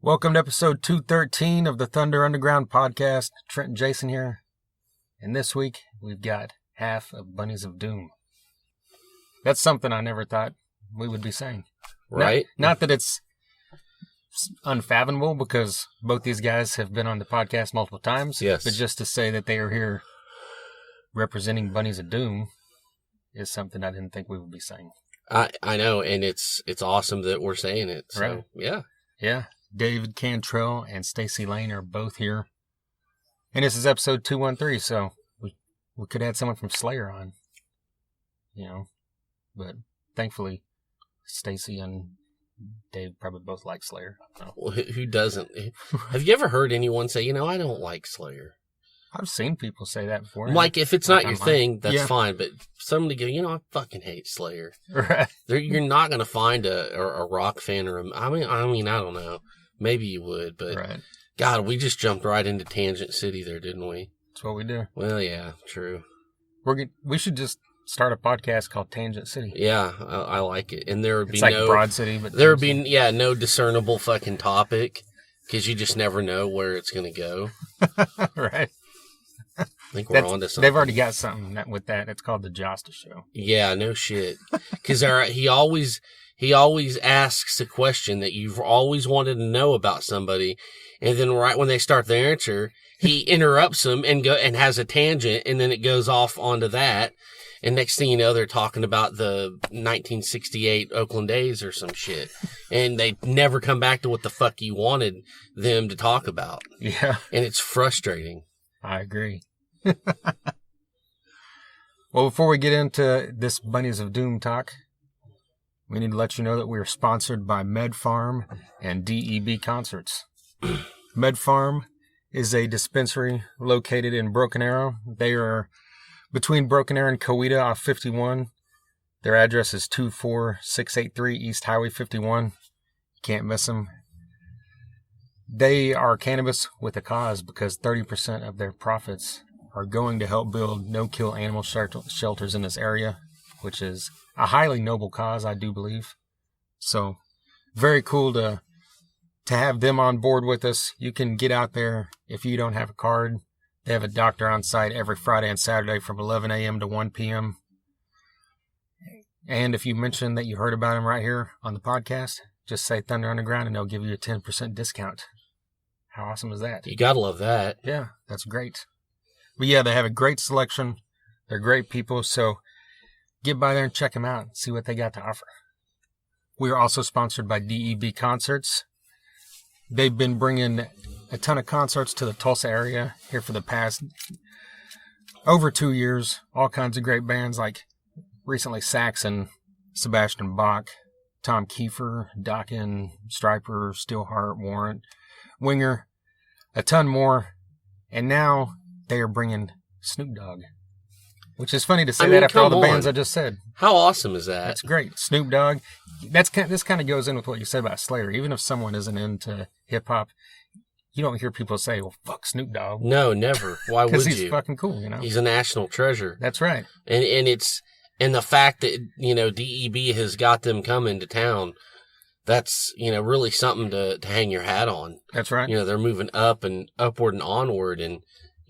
Welcome to episode 213 of the Thunder Underground podcast. Trent and Jason here. And this week, we've got half of Bunnies of Doom. That's something I never thought we would be saying. Right? Not that it's unfathomable, because both these guys have been on the podcast multiple times. Yes. But just to say that they are here representing Bunnies of Doom is something I didn't think we would be saying. I know, and it's awesome that we're saying it. So, Right. Yeah. Yeah. David Cantrell and Stacy Lane are both here. And this is episode 213, so we could have had someone from Slayer on. But thankfully, Stacy and Dave probably both like Slayer. So. Well, who doesn't? Have you ever heard anyone say, I don't like Slayer? I've seen people say that before. Like, if it's not your thing, that's Yeah. fine. But somebody go, I fucking hate Slayer. Right. You're not going to find a rock fan or I don't know. Maybe you would, but Right. God, we just jumped right into Tangent City there, didn't we? That's what we do. Well, yeah, true. We should just start a podcast called Tangent City. Yeah, I like it. And there would be It's like Broad City, but there would be no discernible fucking topic because you just never know where it's going to go. Right. I think we're on to something. They've already got something with that. It's called the Josta Show. Yeah, no shit. Because he always asks a question that you've always wanted to know about somebody, and then right when they start their answer, he interrupts them and has a tangent, and then it goes off onto that. And next thing you know, they're talking about the 1968 Oakland A's or some shit, and they never come back to what the fuck you wanted them to talk about. Yeah, and it's frustrating. I agree. Well, before we get into this Bunnies of Doom talk, we need to let you know that we are sponsored by Med Farm and DEB Concerts. Med Farm is a dispensary located in Broken Arrow. They are between Broken Arrow and Coweta off 51. Their address is 24683 East Highway 51. You can't miss them. They are cannabis with a cause because 30% of their profits are going to help build no-kill animal shelters in this area, which is a highly noble cause, I do believe. So, very cool to have them on board with us. You can get out there if you don't have a card. They have a doctor on site every Friday and Saturday from 11 a.m. to 1 p.m. And if you mention that you heard about them right here on the podcast, just say Thunder Underground and they'll give you a 10% discount. How awesome is that? You gotta love that. Yeah, that's great. But yeah, they have a great selection. They're great people, so get by there and check them out and see what they got to offer. We are also sponsored by DEB Concerts. They've been bringing a ton of concerts to the Tulsa area here for the past over 2 years. All kinds of great bands like recently Saxon, Sebastian Bach, Tom Kiefer, Dokken, Stryper, Steelheart, Warrant, Winger, a ton more. And now they are bringing Snoop Dogg. Which is funny to say that after all the bands I just said. How awesome is that? That's great. Snoop Dogg. This kind of goes in with what you said about Slayer. Even if someone isn't into hip-hop, you don't hear people say, well, fuck Snoop Dogg. No, never. Why would you? Because he's fucking cool, He's a national treasure. That's right. And the fact that, DEB has got them coming to town, that's, really something to hang your hat on. That's right. They're moving up and upward and onward and,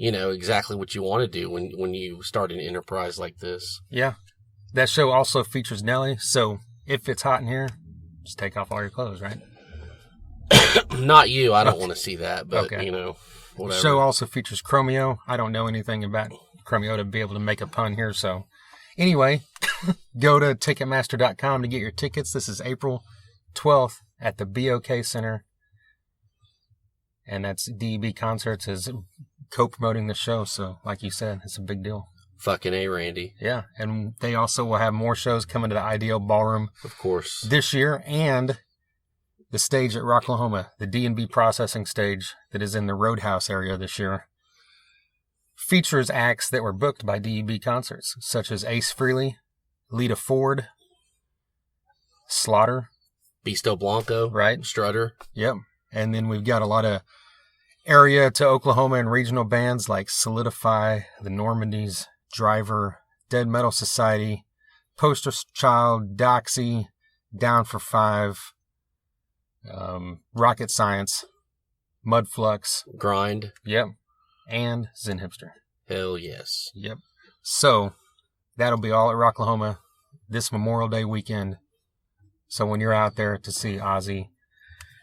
exactly what you want to do when you start an enterprise like this. Yeah. That show also features Nelly, so if it's hot in here, just take off all your clothes, right? Not you. I don't want to see that, but, okay. Whatever. The show also features Chromeo. I don't know anything about Chromeo to be able to make a pun here, so anyway, go to Ticketmaster.com to get your tickets. This is April 12th at the BOK Center, and that's DEB Concerts is co-promoting the show, so like you said, it's a big deal. Fucking A, Randy. Yeah, and they also will have more shows coming to the Ideal Ballroom. Of course. This year, and the stage at Rocklahoma, the D&B processing stage that is in the Roadhouse area this year, features acts that were booked by DEB Concerts, such as Ace Frehley, Lita Ford, Slaughter. Beasto Blanco. Right. Strutter. Yep. And then we've got a lot of area to Oklahoma and regional bands like Solidify, the Normandies, Driver, Dead Metal Society, Poster Child, Doxy, Down for Five, Rocket Science, Mudflux, Grind. yep, and Zen Hipster. Hell yes. Yep. So that'll be all at Rocklahoma this Memorial Day weekend. So when you're out there to see Ozzy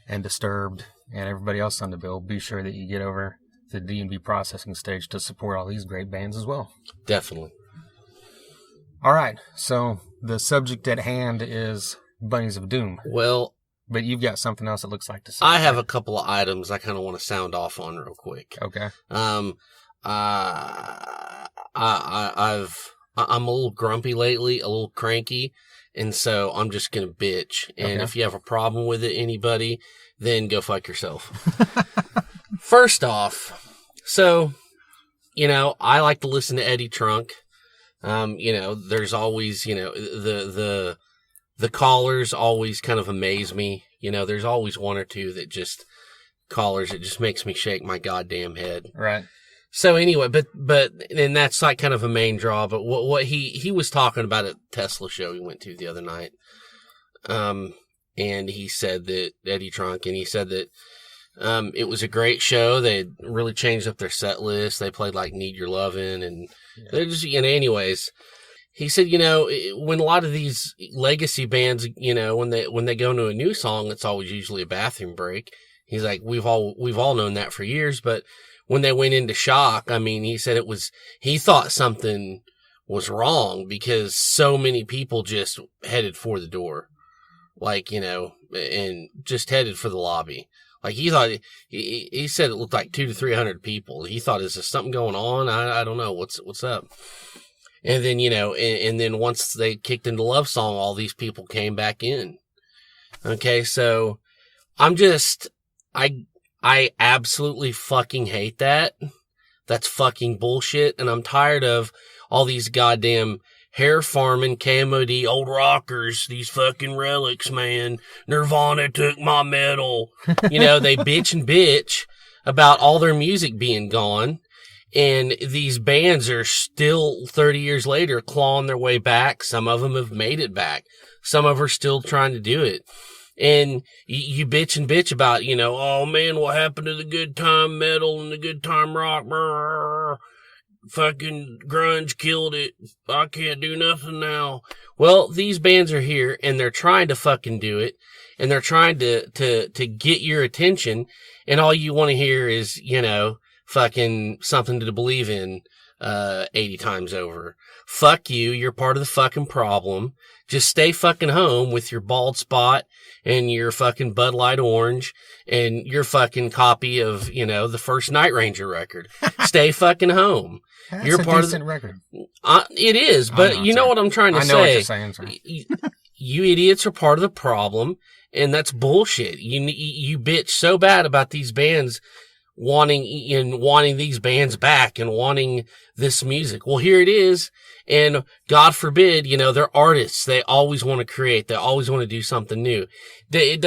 and Disturbed and everybody else on the bill, be sure that you get over to the D&B processing stage to support all these great bands as well. Definitely. All right. So the subject at hand is Bunnies of Doom. Well, but you've got something else that looks like to say. I have a couple of items I kind of want to sound off on real quick. Okay. I'm a little grumpy lately, a little cranky, and so I'm just gonna bitch. And if you have a problem with it, anybody, then go fuck yourself. First off, so I like to listen to Eddie Trunk. There's always the callers always kind of amaze me. There's always one or two that just callers. It just makes me shake my goddamn head. Right. So anyway, but and that's like kind of a main draw. But what he was talking about at Tesla show he went to the other night, and he said that Eddie Trunk, and he said that it was a great show. They really changed up their set list. They played like Need Your Lovin', and they're just anyways. He said, when a lot of these legacy bands, when they go into a new song, it's always usually a bathroom break. He's like, we've all known that for years, but when they went into shock, I mean, he said he thought something was wrong because so many people just headed for the door, like, and just headed for the lobby. Like he thought, he said it looked like 200 to 300 people. He thought, is there something going on? I don't know. What's up? And then, and then once they kicked into Love Song, all these people came back in. Okay. So I absolutely fucking hate that. That's fucking bullshit. And I'm tired of all these goddamn hair farming KMOD old rockers, these fucking relics, man. Nirvana took my medal. They bitch about all their music being gone. And these bands are still 30 years later clawing their way back. Some of them have made it back. Some of them are still trying to do it. And you bitch about, oh man, what happened to the good time metal and the good time rock? Brr, fucking grunge killed it. I can't do nothing now. Well, these bands are here and they're trying to fucking do it. And they're trying to get your attention. And all you want to hear is, fucking something to believe in, 80 times over. Fuck you. You're part of the fucking problem. Just stay fucking home with your bald spot and your fucking Bud Light Orange and your fucking copy of, the first Night Ranger record. Stay fucking home. That's You're a part decent of record. It is, but you know what I'm trying to say. I know what you're saying, sir. You idiots are part of the problem, and that's bullshit. You bitch so bad about these bands wanting these bands back and wanting this music. Well, here it is. And God forbid, they're artists. They always want to create. They always want to do something new. It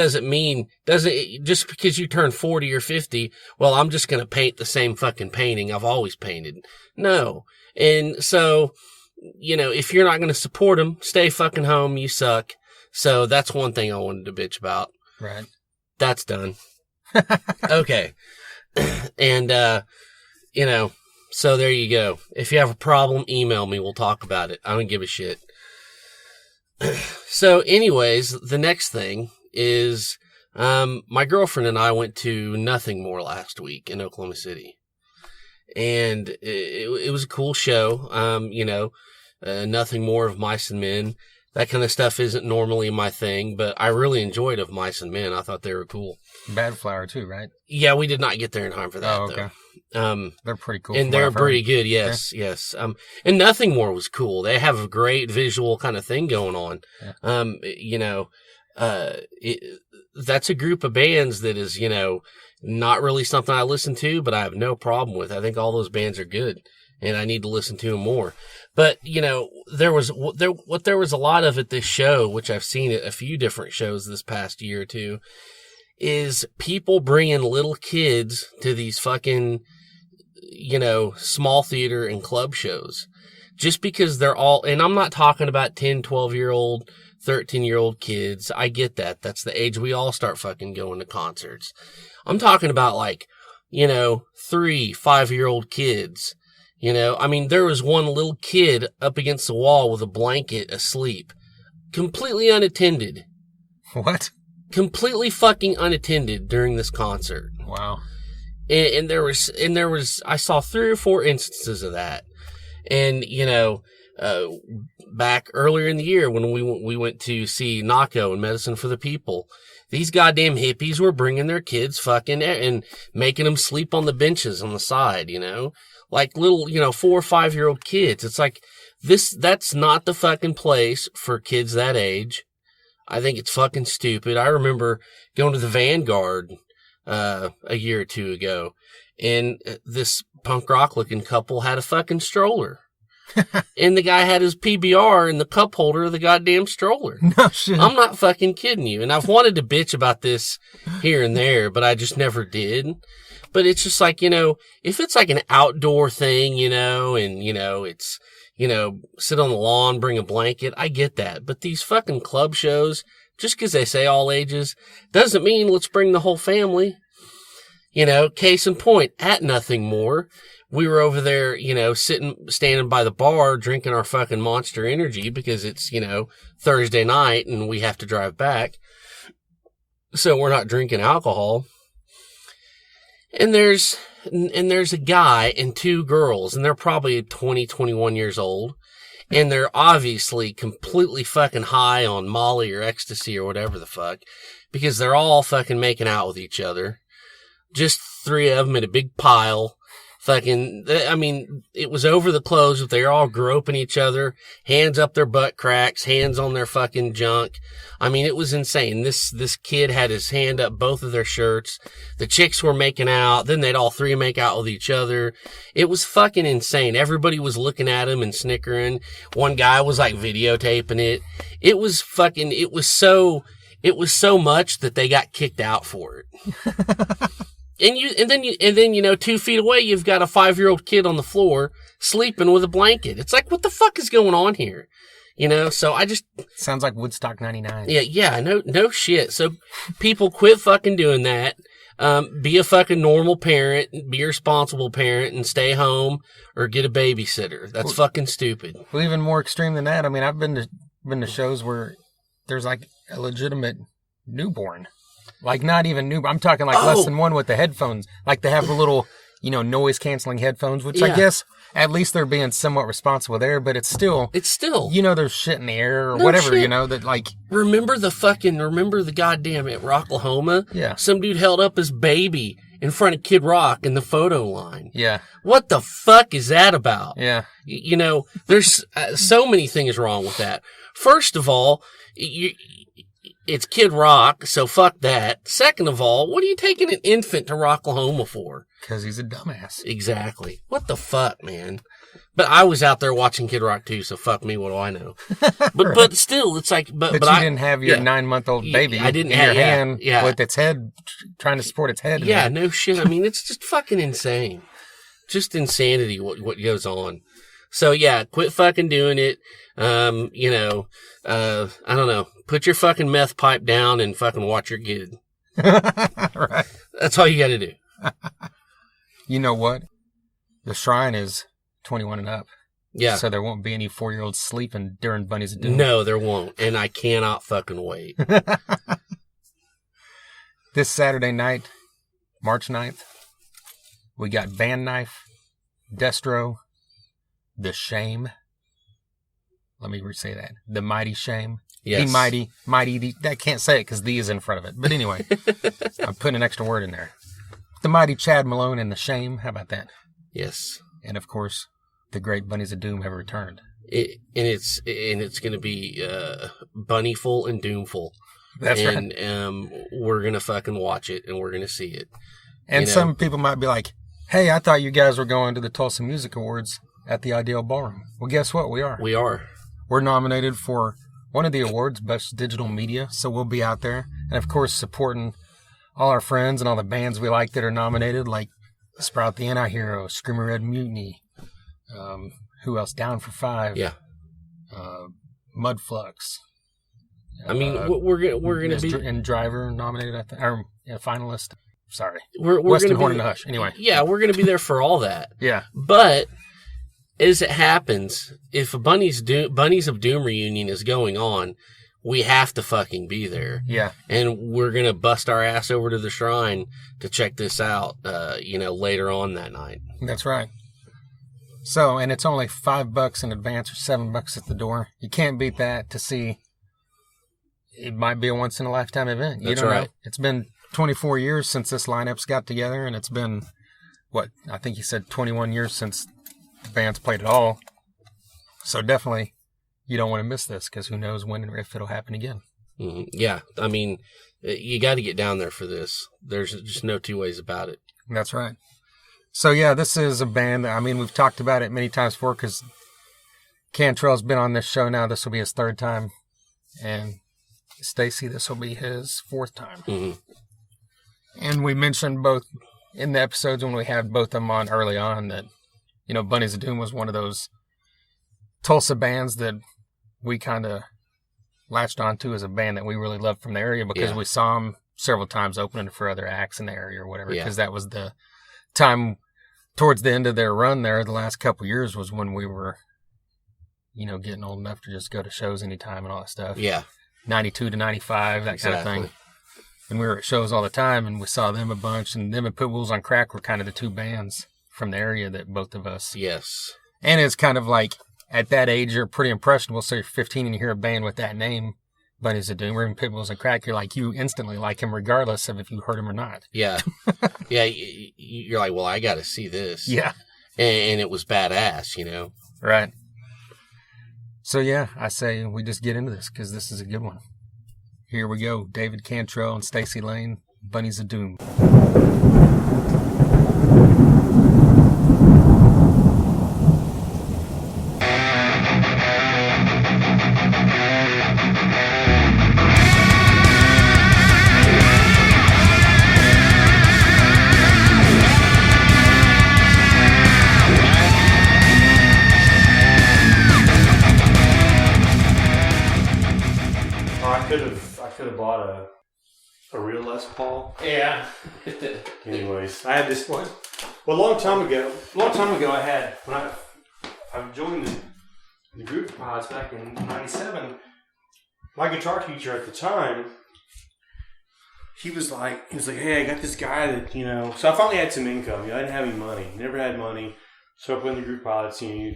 just because you turn 40 or 50, well, I'm just going to paint the same fucking painting I've always painted. No. And so, if you're not going to support them, stay fucking home. You suck. So that's one thing I wanted to bitch about. Right. That's done. Okay. And, so there you go. If you have a problem, email me. We'll talk about it. I don't give a shit. So anyways, the next thing is, my girlfriend and I went to Nothing More last week in Oklahoma City. And it was a cool show. Nothing More of Mice and Men. That kind of stuff isn't normally my thing, but I really enjoyed Of Mice and Men. I thought they were cool. Bad Flower too, right? Yeah, we did not get there in time for that, okay. Though. They're pretty cool. And they're pretty good, yes, yeah. Yes. And Nothing More was cool. They have a great visual kind of thing going on. Yeah. That's a group of bands that is, not really something I listen to, but I have no problem with. I think all those bands are good, and I need to listen to them more. But, there was a lot of at this show, which I've seen at a few different shows this past year or two, is people bringing little kids to these fucking, small theater and club shows. Just because they're all, and I'm not talking about 10, 12-year-old 13-year-old kids. I get that. That's the age we all start fucking going to concerts. I'm talking about like, 3, 5-year-old kids. I mean, there was one little kid up against the wall with a blanket asleep. Completely unattended. What? Completely fucking unattended during this concert. Wow. And there was, I saw 3 or 4 instances of that. And, back earlier in the year when we went to see Naco and Medicine for the People, these goddamn hippies were bringing their kids fucking and making them sleep on the benches on the side, like little, 4 or 5-year-old kids. It's like that's not the fucking place for kids that age. I think it's fucking stupid. I remember going to the Vanguard, a year or 2 ago, and this punk rock looking couple had a fucking stroller. And the guy had his PBR in the cup holder of the goddamn stroller. No shit. I'm not fucking kidding you. And I've wanted to bitch about this here and there, but I just never did. But it's just like, if it's like an outdoor thing, and, it's, sit on the lawn, bring a blanket, I get that. But these fucking club shows, just because they say all ages, doesn't mean let's bring the whole family. Case in point, at Nothing More, we were over there, standing by the bar, drinking our fucking Monster Energy because it's, Thursday night and we have to drive back. So we're not drinking alcohol. And there's a guy and 2 girls, and they're probably 20, 21 years old. And they're obviously completely fucking high on Molly or ecstasy or whatever the fuck, because they're all fucking making out with each other. Just 3 of them in a big pile. Fucking, I mean, it was over the clothes, but they're all groping each other, hands up their butt cracks, hands on their fucking junk. I mean, it was insane. This kid had his hand up both of their shirts. The chicks were making out. Then they'd all 3 make out with each other. It was fucking insane. Everybody was looking at him and snickering. One guy was like videotaping it. It was so much that they got kicked out for it. And then 2 feet away, you've got a 5-year-old kid on the floor sleeping with a blanket. It's like, what the fuck is going on here? So I just... Sounds like Woodstock 99. Yeah, no shit. So people quit fucking doing that. Be a fucking normal parent, be a responsible parent, and stay home or get a babysitter. That's fucking stupid. Well, even more extreme than that, I mean, I've been to shows where there's like a legitimate newborn. Like, not even new. I'm talking like less than 1 with the headphones. Like, they have the little, noise-canceling headphones, which I guess at least they're being somewhat responsible there, but it's still... there's shit in the air or whatever, shit. That like... Remember the goddamn at Rocklahoma? Yeah. Some dude held up his baby in front of Kid Rock in the photo line. Yeah. What the fuck is that about? Yeah. There's so many things wrong with that. First of all, it's Kid Rock, so fuck that. Second of all, what are you taking an infant to Rocklahoma for? Because he's a dumbass. Exactly. What the fuck, man? But I was out there watching Kid Rock too, so fuck me, what do I know? But but still, it's like... But you didn't have your 9-month-old baby I didn't in have, your hand with its head, trying to support its head. Yeah, no shit. I mean, it's just fucking insane. Just insanity what goes on. So yeah, quit fucking doing it. I don't know. Put your fucking meth pipe down and fucking watch your kid. Right. That's all you got to do. You know what? The shrine is 21 and up. Yeah. So there won't be any 4-year-olds sleeping during Bunnies of Doom. No, there won't. And I cannot fucking wait. This Saturday night, March 9th, we got Van Knife, Destro, The Shame. Let me re-say that. The Mighty Shame. Yes. The Mighty, I can't say it because the is in front of it. But anyway, I'm putting an extra word in there. The Mighty Chad Malone and The Shame. How about that? Yes. And of course, the great Bunnies of Doom have returned. It's going to be bunnyful and doomful. That's right. And we're going to fucking watch it and we're going to see it. And some people might be like, hey, I thought you guys were going to the Tulsa Music Awards at the Ideal Ballroom. Well, guess what? We are. We are. We're nominated for one of the awards, Best Digital Media, so we'll be out there. And, of course, supporting all our friends and all the bands we like that are nominated, like Sprout the Anti-Hero, Screamer Red Mutiny, who else? Down for Five. Yeah. Mudflux. I mean, we're gonna be and driver nominated at the finalist. Sorry, we're Weston gonna Horn be, and the Hush. Anyway, yeah, we're gonna be there for all that. Yeah, but as it happens, if a Bunnies of Doom reunion is going on, we have to fucking be there. Yeah, and we're gonna bust our ass over to the shrine to check this out. Later on that night. That's right. So, and it's only $5 in advance or $7 at the door. You can't beat that to see. It might be a once in a lifetime event. You That's don't right. know. It's been 24 years since this lineup's got together, and it's been, I think you said 21 years since the band's played at all. So definitely, you don't want to miss this, because who knows when or if it'll happen again. Mm-hmm. Yeah, I mean, you got to get down there for this. There's just no two ways about it. That's right. So yeah, this is a band that, we've talked about it many times before, because Cantrell's been on this show now. This will be his 3rd time. And Stacy, this will be his 4th time. Mm-hmm. And we mentioned both in the episodes when we had both of them on early on that, Bunnies of Doom was one of those Tulsa bands that we kind of latched onto as a band that we really loved from the area, because we saw them several times opening for other acts in the area or whatever, because that was the time towards the end of their run there. The last couple of years was when we were, getting old enough to just go to shows anytime and all that stuff. Yeah. 92 to 95, that kind of thing. And we were at shows all the time, and we saw them a bunch, and them and Pit Bulls on Crack were kind of the 2 bands from the area that both of us. Yes. And it's kind of like, at that age, you're pretty impressionable. So you're 15 and you hear a band with that name, Bunnies of Doom, or even Pit Bulls on Crack, you instantly like him regardless of if you heard him or not. Yeah. Yeah, you're like, well, I got to see this. Yeah. And it was badass, Right. So yeah, I say we just get into this, because this is a good one. Here we go. David Cantrell and Stacy Lane, Bunnies of Doom. I could have bought a real Les Paul. Yeah. Anyways, I had this one. Well, a long time ago, I had when I joined the group pods back in '97. My guitar teacher at the time, he was like, hey, I got this guy that So I finally had some income. I didn't have any money. Never had money. So I put in the group pilots. You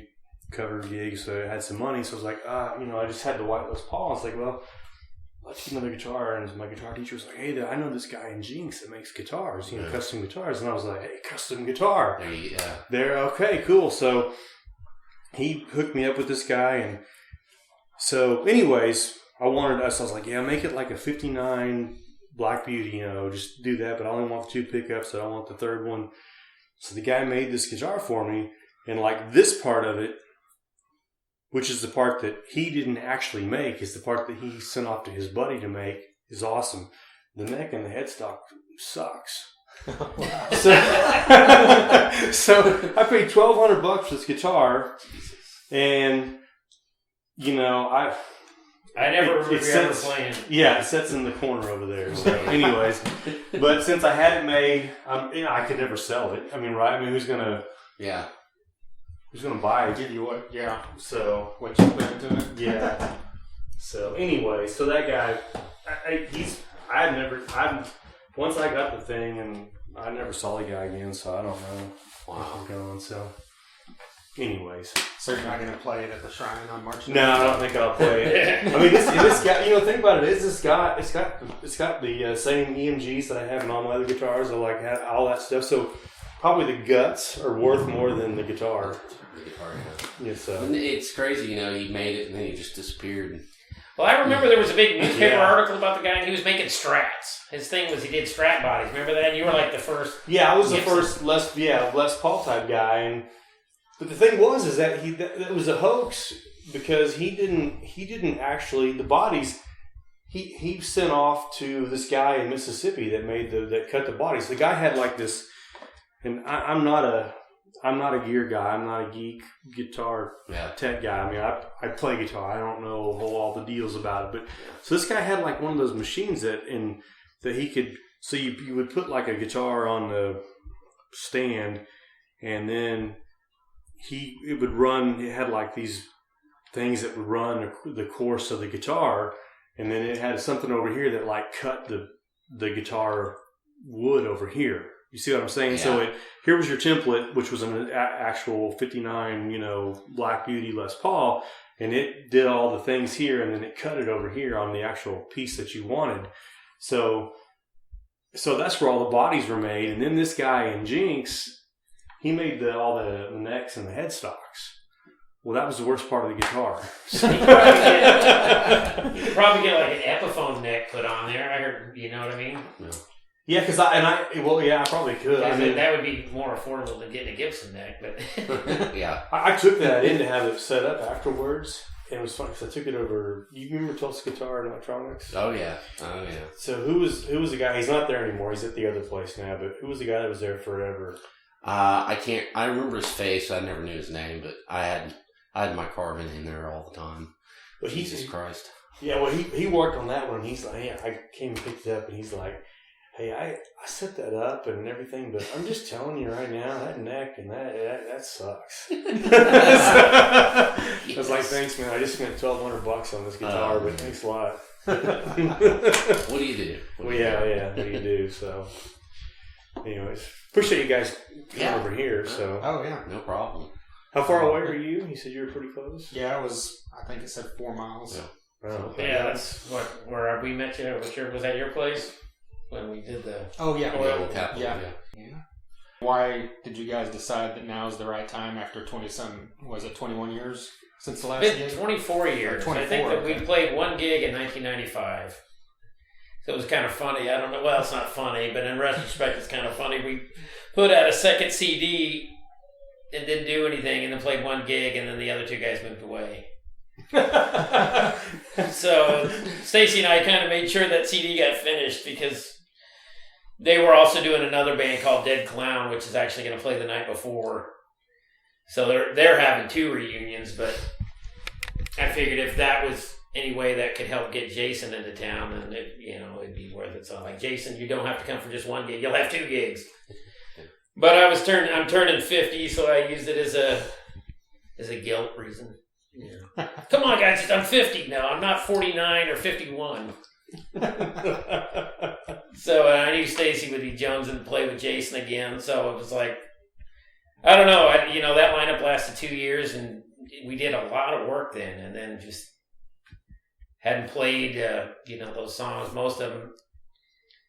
cover gigs, so I had some money. So I was like, I just had the white Les Paul. I was like, well, let's get another guitar. And my guitar teacher was like, hey, I know this guy in Jinx that makes guitars, custom guitars. And I was like, hey, custom guitar. Yeah. They're okay, cool. So he hooked me up with this guy. And so anyways, I was like, yeah, make it like a 59 Black Beauty, just do that. But I only want the 2 pickups. I don't want the 3rd one. So the guy made this guitar for me. And like this part of it, which is the part that he didn't actually make, is the part that he sent off to his buddy to make, is awesome. The neck and the headstock sucks. Wow. So I paid $1,200 for this guitar, and I never remember you ever playing. Yeah, it sits in the corner over there. So, anyways, but since I had it made, I could never sell it. Right? Who's gonna? Yeah. Who's gonna buy it? Give you what? Yeah. So what you put into it? Yeah. So anyway, so that guy, once I got the thing, and I never saw the guy again, so I don't know. Wow. Going so. Anyways, So you're not going to play it at the shrine on March 9th? no, I don't think I'll play it. This guy. Think about it. It's got the same EMGs that I have in all my other guitars. I like all that stuff. So probably the guts are worth more than the guitar. The guitar, yeah. Yeah. So It's crazy, he made it and then he just disappeared. Well, I remember there was a big newspaper Yeah. article about the guy, and he was making strats. His thing was he did strat bodies. Remember that? You were like the first. yeah, I was the Gibson. first Les Paul type guy, but the thing was that it was a hoax, because he didn't actually, the bodies he sent off to this guy in Mississippi that cut the bodies. The guy had like this, and I'm not a I'm not a gear guy. I'm not a geek guitar Yeah. tech guy. I mean, I play guitar. I don't know all the deals about it. But so this guy had like one of those machines that he could. So you would put like a guitar on the stand, and then it would run. It had like these things that would run the course of the guitar, and then it had something over here that like cut the guitar wood over here. You see what I'm saying? Yeah. So here was your template, which was an actual 59, Black Beauty Les Paul, and it did all the things here, and then it cut it over here on the actual piece that you wanted. So that's where all the bodies were made. And then this guy in Jinx, he made all the necks and the headstocks. Well, that was the worst part of the guitar. You could probably get like an Epiphone neck put on there. I heard, you know what I mean? No. Yeah, I probably could. I mean, That would be more affordable than getting a Gibson neck, but Yeah. I took that in to have it set up afterwards, and it was fun because I took it over. You remember Tulsa Guitar and Electronics? Oh yeah. So who was the guy? He's not there anymore. He's at the other place now. But who was the guy that was there forever? I remember his face. I never knew his name, but I had my Carvin in there all the time. But Jesus Christ. Yeah, well, he worked on that one. And he's like, yeah, I came and picked it up, and he's like, hey, I set that up and everything, but I'm just telling you right now, that neck and that sucks. I was like, thanks, man. I just spent $1,200 on this guitar, but thanks a lot. What do you do? What do you do? So, anyways, appreciate you guys coming over here. So, Oh, yeah. No problem. how far away are you? You said you were pretty close. Yeah, I think it said 4 miles. Yeah. Oh, yeah, that's where we met you. Was that your place when we did the? Oh, yeah. Oil Capital, Yeah. Why did you guys decide that now is the right time after 21 years since the last Been gig? 24 years. 24, I think that okay. we played one gig in 1995. So it was kind of funny. I don't know. Well, it's not funny, but in retrospect, it's kind of funny. We put out a second CD and didn't do anything, and then played one gig, and then the other two guys moved away. So Stacy and I kind of made sure that CD got finished because they were also doing another band called Dead Clown, which is actually going to play the night before. So they're having 2 reunions, but I figured if that was any way that could help get Jason into town, then it'd be worth it. So I'm like, Jason, you don't have to come for just one gig; you'll have 2 gigs. But I'm turning 50, so I used it as a guilt reason. Yeah. Come on, guys, I'm 50 now. I'm not 49 or 51. So I knew Stacy would be Jones and play with Jason again. So it was like, I don't know. That lineup lasted 2 years, and we did a lot of work then, and then just hadn't played, those songs. Most of them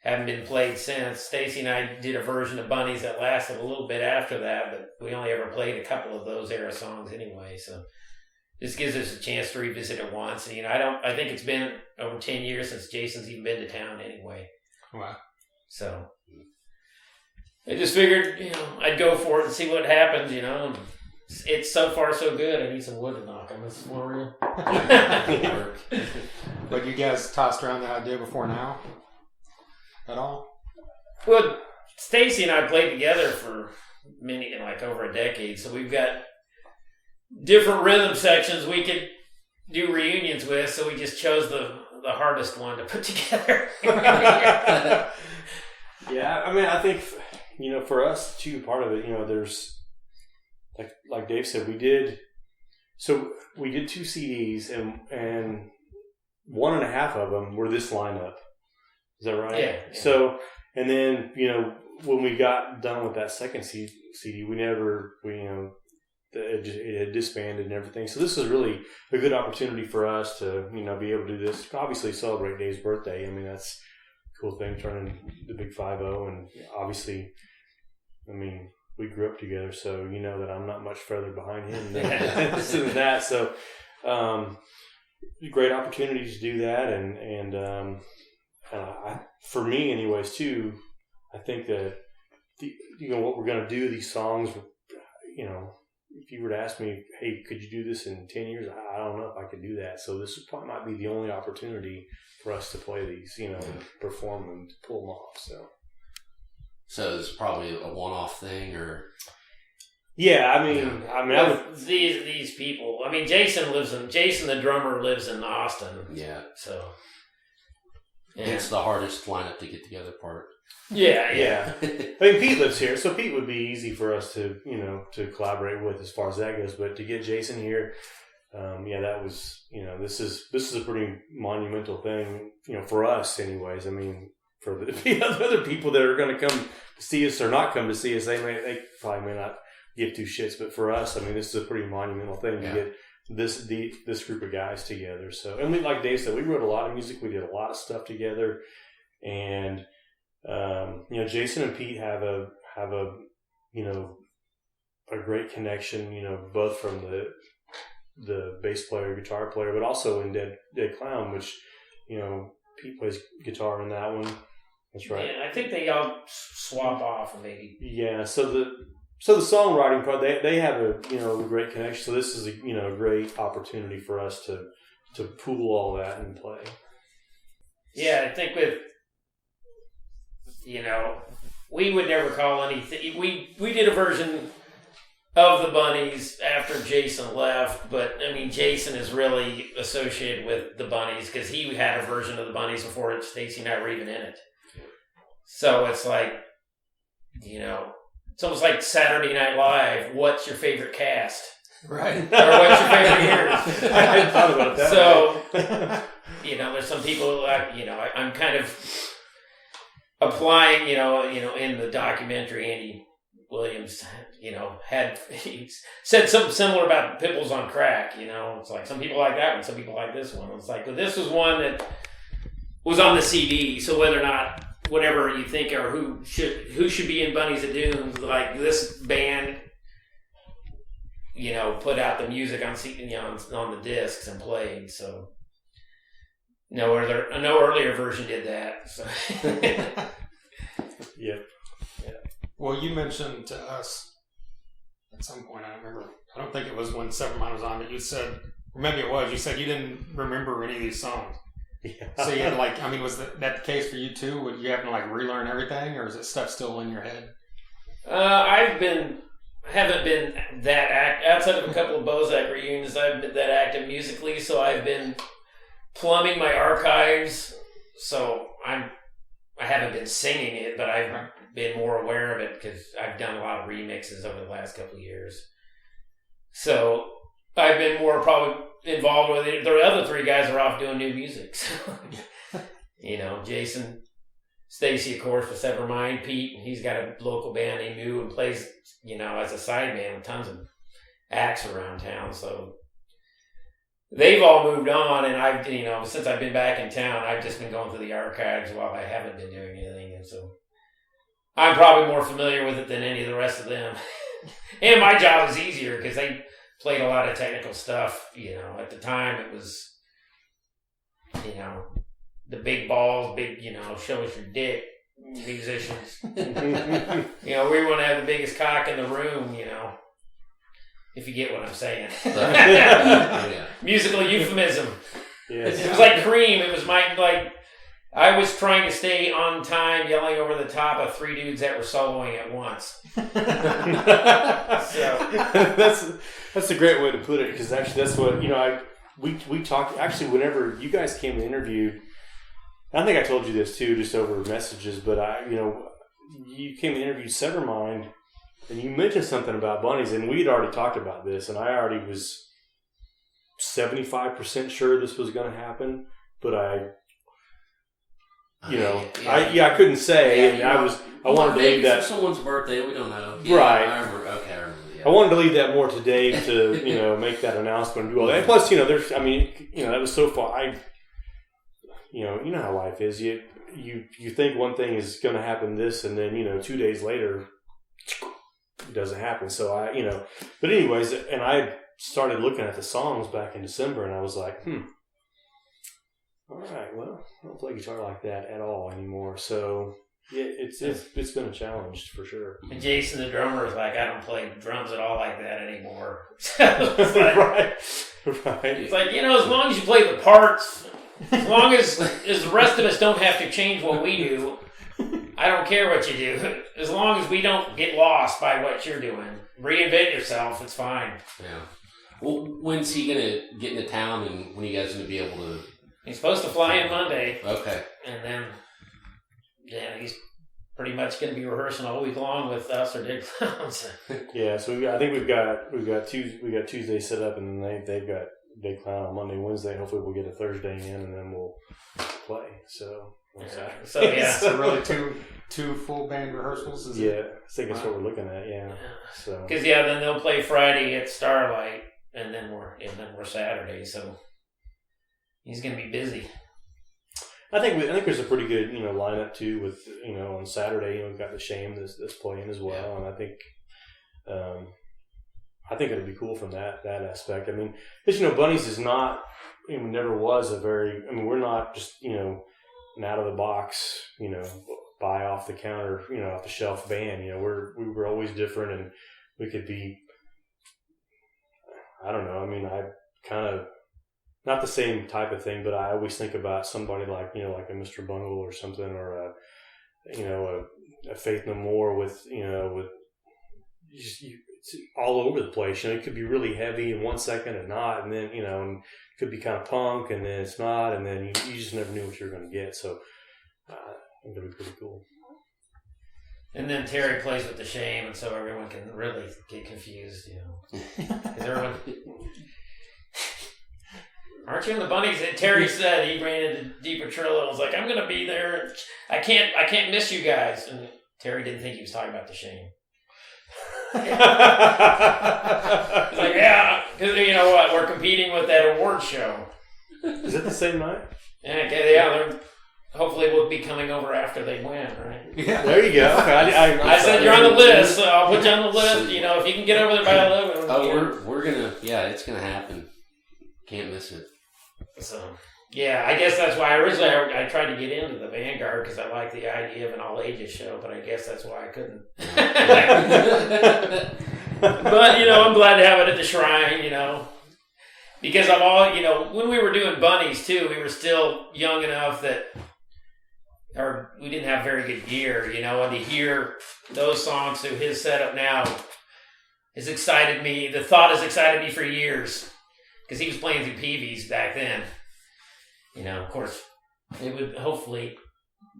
haven't been played since. Stacy and I did a version of Bunnies that lasted a little bit after that, but we only ever played a couple of those era songs anyway. So this gives us a chance to revisit it once. And, I think it's been over 10 years since Jason's even been to town anyway. Wow. So I just figured, I'd go for it and see what happens, It's so far so good. I need some wood to knock on this for real. But you guys tossed around the idea before now? At all? Well, Stacy and I played together for over a decade, so we've got different rhythm sections we could do reunions with, so we just chose the hardest one to put together. Yeah, I mean, I think, for us too, part of it, there's, like Dave said, we did 2 CDs and 1.5 of them were this lineup. Is that right? Yeah. So, and then, when we got done with that second CD, it had disbanded and everything. So this is really a good opportunity for us to, be able to do this. Obviously celebrate Dave's birthday. I mean, that's a cool thing, turning the big 5-0. And obviously, we grew up together, so you know that I'm not much further behind him than that. So, great opportunity to do that. And for me anyways too, I think that what we're going to do, these songs, if you were to ask me, hey, could you do this in 10 years? I don't know if I could do that. So this probably might be the only opportunity for us to play these, perform and pull them off. So it's probably a one-off thing, or Yeah, I would. These people. I mean, Jason the drummer lives in Austin. Yeah. So. Yeah. It's the hardest lineup to get together part. Yeah. I mean, Pete lives here, so Pete would be easy for us to collaborate with as far as that goes. But to get Jason here, that was, this is a pretty monumental thing, for us, anyways. I mean, for the other people that are going to come to see us or not come to see us, they probably may not give two shits. But for us, I mean, this is a pretty monumental thing to get this group of guys together. So, and like Dave said, we wrote a lot of music. We did a lot of stuff together, and Jason and Pete have a great connection. Both from the bass player, guitar player, but also in Dead Clown, which Pete plays guitar in that one. That's right. Yeah, I think they all swap off maybe. Yeah. So the songwriting part, they have a great connection. So this is a great opportunity for us to pool all that and play. Yeah, I think with we would never call anything. We did a version of the Bunnies after Jason left, but I mean Jason is really associated with the Bunnies because he had a version of the Bunnies before Stacy and I were even in it. So it's like, it's almost like Saturday Night Live. What's your favorite cast? Right. Or what's your favorite years? I hadn't thought about that. So, there's some people, I'm kind of applying, in the documentary, Andy Williams, he said something similar about Pitbulls on Crack, It's like some people like that one, some people like this one. It's like, well, this was one that was on the CD, so whether or not whatever you think or who should be in Bunnies of Doom, like this band, put out the music on on the discs and played. So no earlier version did that. So. Yeah. Well, you mentioned to us at some point, I remember, I don't think it was when Severmind was on, but you said, or maybe it was, you said you didn't remember any of these songs. Yeah. So you had was that the case for you too? Would you have to relearn everything, or is it stuff still in your head? I haven't been that outside of a couple of Bozak reunions. I've been that active musically, so I've been plumbing my archives. So I haven't been singing it, but I've been more aware of it because I've done a lot of remixes over the last couple of years. So I've been more probably involved with it. The other three guys are off doing new music. So, Jason, Stacy, of course, for Severmind, Pete, he's got a local band he knew and plays, as a sideman with tons of acts around town. So they've all moved on, and I've, since I've been back in town, I've just been going through the archives while I haven't been doing anything, and so I'm probably more familiar with it than any of the rest of them. And my job is easier because they played a lot of technical stuff. At the time it was, the big balls, show us your dick musicians. We want to have the biggest cock in the room, if you get what I'm saying. Yeah. Musical euphemism. Yes. It was like Cream. It was I was trying to stay on time, yelling over the top of three dudes that were soloing at once. So that's a great way to put it, because actually that's what we talked actually whenever you guys came and interviewed. I think I told you this too, just over messages, but you came and interviewed Severmind, and you mentioned something about Bunnies, and we had already talked about this, and I already was 75% sure this was going to happen, but I couldn't say, and I wanted to leave that for someone's birthday. We don't know, right? I remember. Okay, I remember. Yeah. I wanted to leave that more to Dave to make that announcement and do all that. And plus, there's, that was so far. You know how life is. You think one thing is going to happen this, and then 2 days later, it doesn't happen. So but anyways, and I started looking at the songs back in December, and I was like, all right, well, I don't play guitar like that at all anymore. So yeah, it's been a challenge for sure. And Jason, the drummer, is like, I don't play drums at all like that anymore. So it's like, right. It's like, as long as you play the parts, as long as the rest of us don't have to change what we do, I don't care what you do. As long as we don't get lost by what you're doing. Reinvent yourself. It's fine. Yeah. Well, when's he going to get into town, and when are you guys going to be able to... He's supposed to fly in Monday. Okay. And then, he's pretty much going to be rehearsing all week long with us or Dead Clowns. Yeah, so I think we've got Tuesday set up, and then they've got Big Clown on Monday, Wednesday. Hopefully, we'll get a Thursday in, and then we'll play. So So really two full band rehearsals. I think that's what we're looking at. Yeah. So because then they'll play Friday at Starlight, and then we're Saturday. So he's going to be busy. I think there's a pretty good lineup too. With on Saturday we've got the Shame that's playing as well, and I think it'll be cool from that aspect. I mean, because Bunnies is not, never was a very. I mean, we're not just an out of the box, buy off the counter, off the shelf band. We were always different, and we could be. I don't know. I mean, I kind of not the same type of thing, but I always think about somebody like like a Mr. Bungle or something, or a Faith No More with just it's all over the place. It could be really heavy in 1 second and not, and then and it could be kind of punk and then it's not, and then you just never knew what you were going to get. So it's gonna be pretty cool. And then Terry plays with the Shame, and so everyone can really get confused. 'Cause everyone. Aren't you in the Bunnies? And Terry said he ran into Deeper Trillo and was like, "I'm going to be there. I can't miss you guys." And Terry didn't think he was talking about the Shame. He's like, "Yeah, because you know what? We're competing with that award show." Is it the same night? Yeah, they're hopefully we'll be coming over after they win, right? Yeah, there you go. Okay, I said you're on the list, so I'll put you on the list. If you can get over there by 11. We're gonna. Yeah, it's gonna happen. Can't miss it. So, I guess that's why originally I tried to get into the Vanguard because I like the idea of an all-ages show, but I guess that's why I couldn't. But, I'm glad to have it at the Shrine, because I'm all, when we were doing Bunnies, too, we were still young enough that, or we didn't have very good gear, and to hear those songs through his setup now has excited me. The thought has excited me for years. Because he was playing through Peavy's back then. Of course, it would hopefully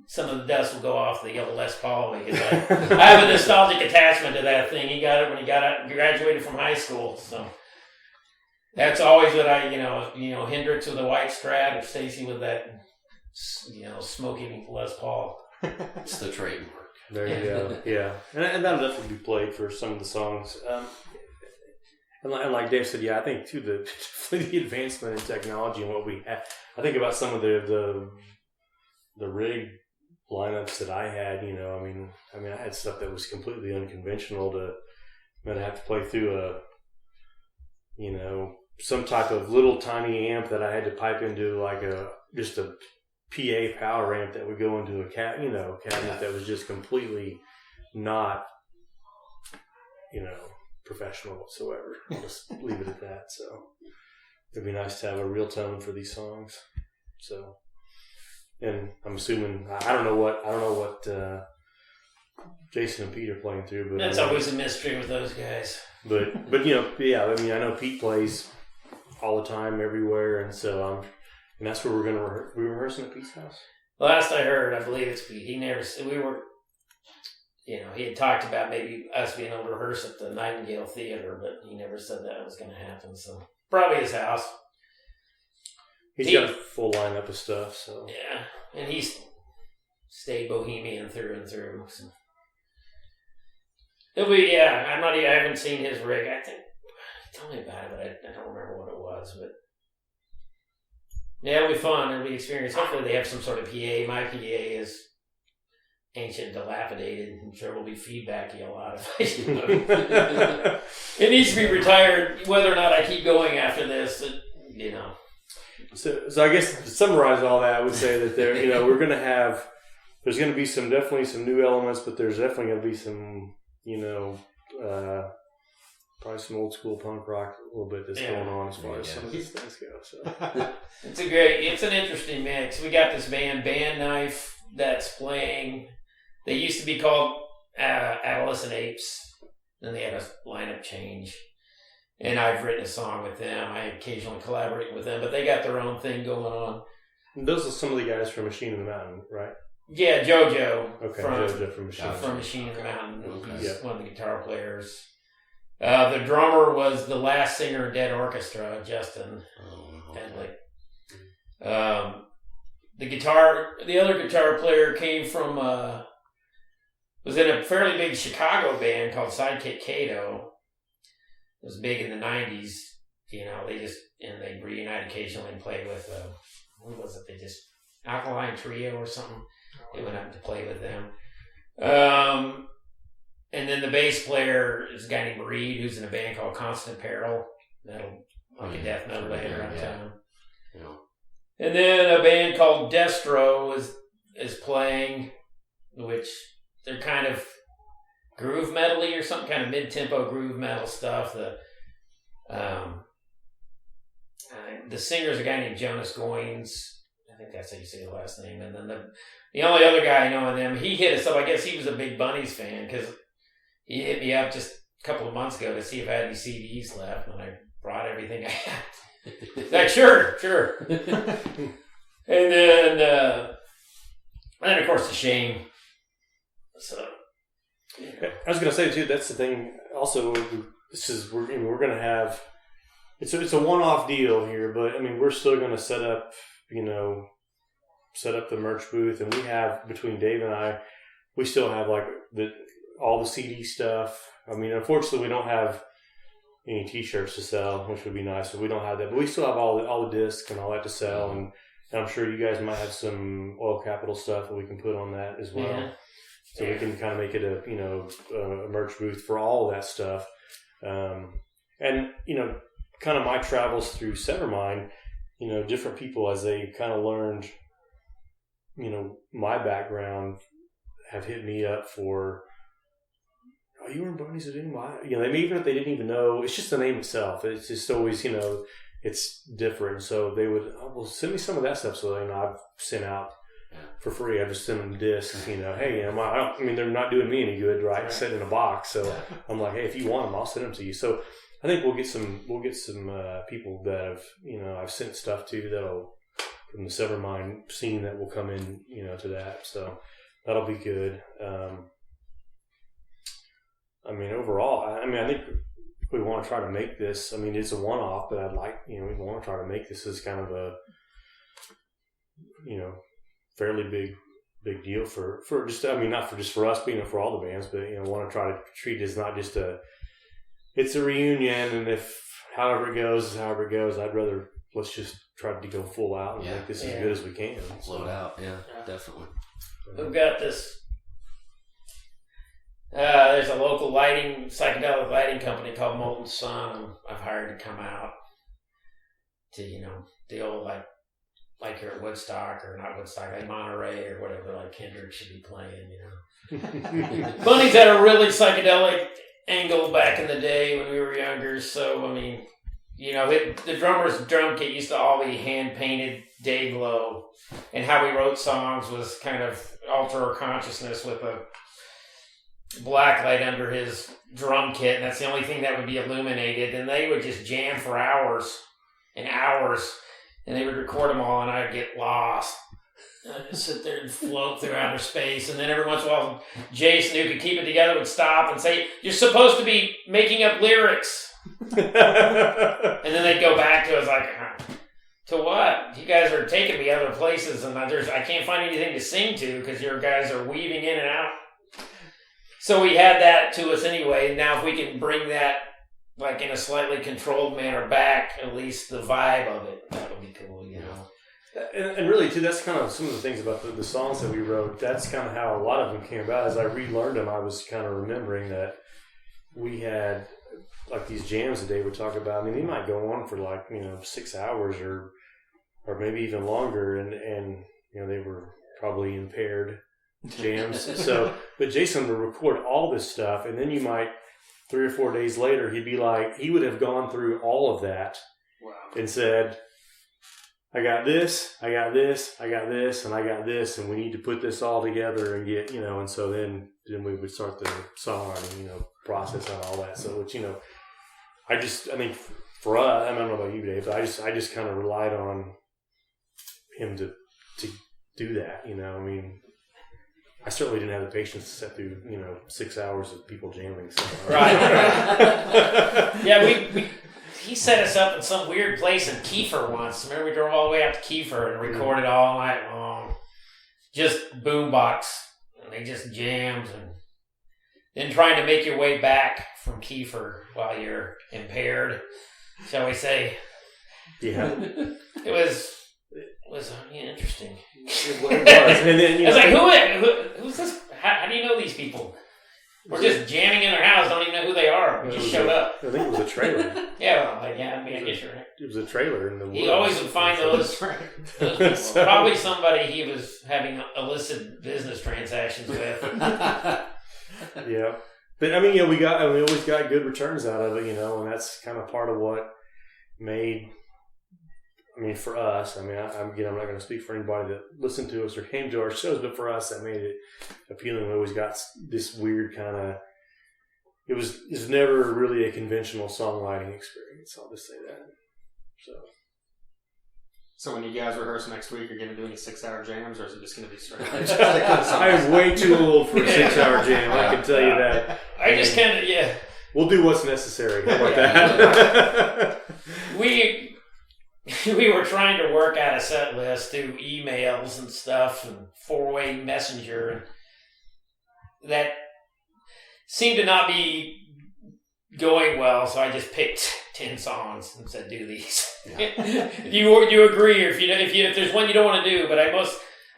some of the dust will go off the yellow Les Paul because I have a nostalgic attachment to that thing. He got it when he graduated from high school. So that's always what Hendrix with the white Strat or Stacy with that, smoky Les Paul. It's the trademark. There you go. Yeah, and that'll definitely be played for some of the songs. And like Dave said, I think too the advancement in technology and what we have. I think about some of the rig lineups that I had. I mean, I had stuff that was completely unconventional to have to play through some type of little tiny amp that I had to pipe into just a PA power amp that would go into a cabinet that was just completely not professional whatsoever. I'll just leave it at that. So it'd be nice to have a real tone for these songs. So, and I'm assuming I don't know what Jason and Pete are playing through, but that's always a mystery with those guys. But I know Pete plays all the time everywhere, and so and that's where we're rehearsing at Pete's house. Last I heard, I believe it's Pete. He had talked about maybe us being able to rehearse at the Nightingale Theater, but he never said that was going to happen. So probably his house. He's got a full lineup of stuff. So and he's stayed bohemian through and through. So it'll be I haven't seen his rig. I think he told me about it, but I don't remember what it was. But it'll be fun. It'll be experience. Hopefully they have some sort of PA. My PA is ancient, dilapidated. I'm sure will be feedbacky a lot if it needs to be retired. Whether or not I keep going after this, So I guess to summarize all that, I would say that we're going to have. There's going to be definitely some new elements, but there's definitely going to be some probably some old school punk rock a little bit that's going on as far as some of these things go. So it's an interesting mix. We got this band Knife that's playing They used to be called Adolescent Apes. Then they had a lineup change. And I've written a song with them. I occasionally collaborate with them, but they got their own thing going on. And those are some of the guys from Machine in the Mountain, right? Yeah, JoJo. Okay, from, JoJo from Machine. From Machine in the Mountain. Okay. He's one of the guitar players. The drummer was the last singer in Dead Orchestra, Justin Henley. The other guitar player came from was in a fairly big Chicago band called Sidekick Kato. It was big in the 90s. You know, they reunite occasionally and play with what was it? They just Alkaline Trio or something. They went out to play with them. And then the bass player is a guy named Reed, who's in a band called Constant Peril. A death metal band around town. Yeah. And then a band called Destro is playing, which they're kind of groove metal-y or something, kind of mid-tempo groove metal stuff. The singer's a guy named Jonas Goins. I think that's how you say the last name. And then the only other guy I know in them, he hit us up. I guess he was a big Bunnies fan because he hit me up just a couple of months ago to see if I had any CDs left, and I brought everything I had. Like, sure. And then of course the Shame. So I was going to say too. That's the thing. Also, we're going to have. It's a one-off deal here, but I mean we're still going to set up the merch booth, and we have between Dave and I, we still have like all the CD stuff. I mean, unfortunately, we don't have any T-shirts to sell, which would be nice, but we don't have that. But we still have all the discs and all that to sell, and I'm sure you guys might have some Oil Capital stuff that we can put on that as well. Yeah. So we can kind of make it a merch booth for all of that stuff. And kind of my travels through Severmind, different people as they kind of learned, my background, have hit me up for, oh, you were in Bunnies of Doom? Even if they didn't even know, it's just the name itself. It's just always, it's different. So they would, send me some of that stuff. So, I've sent out for free. I just send them discs, hey, they're not doing me any good, right? Set in a box. So I'm like, hey, if you want them, I'll send them to you. So I think we'll get some people that have, I've sent stuff to that'll, from the Severmind scene, that will come in, to that. So that'll be good. Overall, I think we want to try to make this, it's a one-off, but I'd like, we want to try to make this as kind of a, fairly big deal for just, not for just for us, but, for all the bands, but, want to try to treat it as not just it's a reunion, and if however it goes is however it goes. I'd rather let's just try to go full out and make this as good as we can. Blow it out, definitely. We've got this. There's a local psychedelic lighting company called Molten Sun. I've hired to come out to the old like here at Woodstock, or not Woodstock, like Monterey or whatever, like Kendrick should be playing. Bunnies had a really psychedelic angle back in the day when we were younger. So the drummer's drum kit used to all be hand painted day glow, and how we wrote songs was kind of alter our consciousness with a black light under his drum kit, and that's the only thing that would be illuminated. And they would just jam for hours and hours, and they would record them all, and I'd get lost. I'd just sit there and float through outer space, and then every once in a while, Jason, who could keep it together, would stop and say, "You're supposed to be making up lyrics." And then they'd go back to us like, "To what? You guys are taking me other places, and I can't find anything to sing to because your guys are weaving in and out." So we had that to us anyway. Now, if we can bring that like in a slightly controlled manner back, at least the vibe of it, that would be cool, And really, too, that's kind of some of the things about the songs that we wrote. That's kind of how a lot of them came about. As I relearned them, I was kind of remembering that we had like these jams that Dave would talk about. They might go on for 6 hours or maybe even longer, and they were probably impaired jams. But Jason would record all this stuff, and then you might 3 or 4 days later, he would have gone through all of that and said, I got this, I got this, I got this, and I got this, and we need to put this all together and get, and so then we would start the songwriting, process and all that. So, which, I think for us, I don't know about you, Dave, but I just kind of relied on him to do that, I certainly didn't have the patience to sit through, 6 hours of people jamming. So. Right. Yeah, he set us up in some weird place in Kiefer once. Remember, we drove all the way out to Kiefer and recorded all night long. Just boombox. And they just jammed. And then trying to make your way back from Kiefer while you're impaired, shall we say. Yeah. It was interesting. It was. And then, I was like, who's this? How do you know these people? We're just jamming in their house, don't even know who they are. We just showed up. I think it was a trailer. I guess you're right. It was a trailer in the woods. He always would find those people. Probably somebody he was having illicit business transactions with. Yeah. But, we always got good returns out of it, and that's kind of part of what made... for us, I'm not going to speak for anybody that listened to us or came to our shows, but for us, that made it appealing. We always got this weird kind of, it was never really a conventional songwriting experience. I'll just say that. So when you guys rehearse next week, you're going to do any 6-hour jams, or is it just going to be straight? I'm way too old for a 6-hour jam. I can tell you that. I just kind of, We'll do what's necessary. How about that? We were trying to work out a set list through emails and stuff and 4-way messenger, and that seemed to not be going well. So I just picked 10 songs and said, "Do these." Yeah. you agree, or if there's one you don't want to do, but I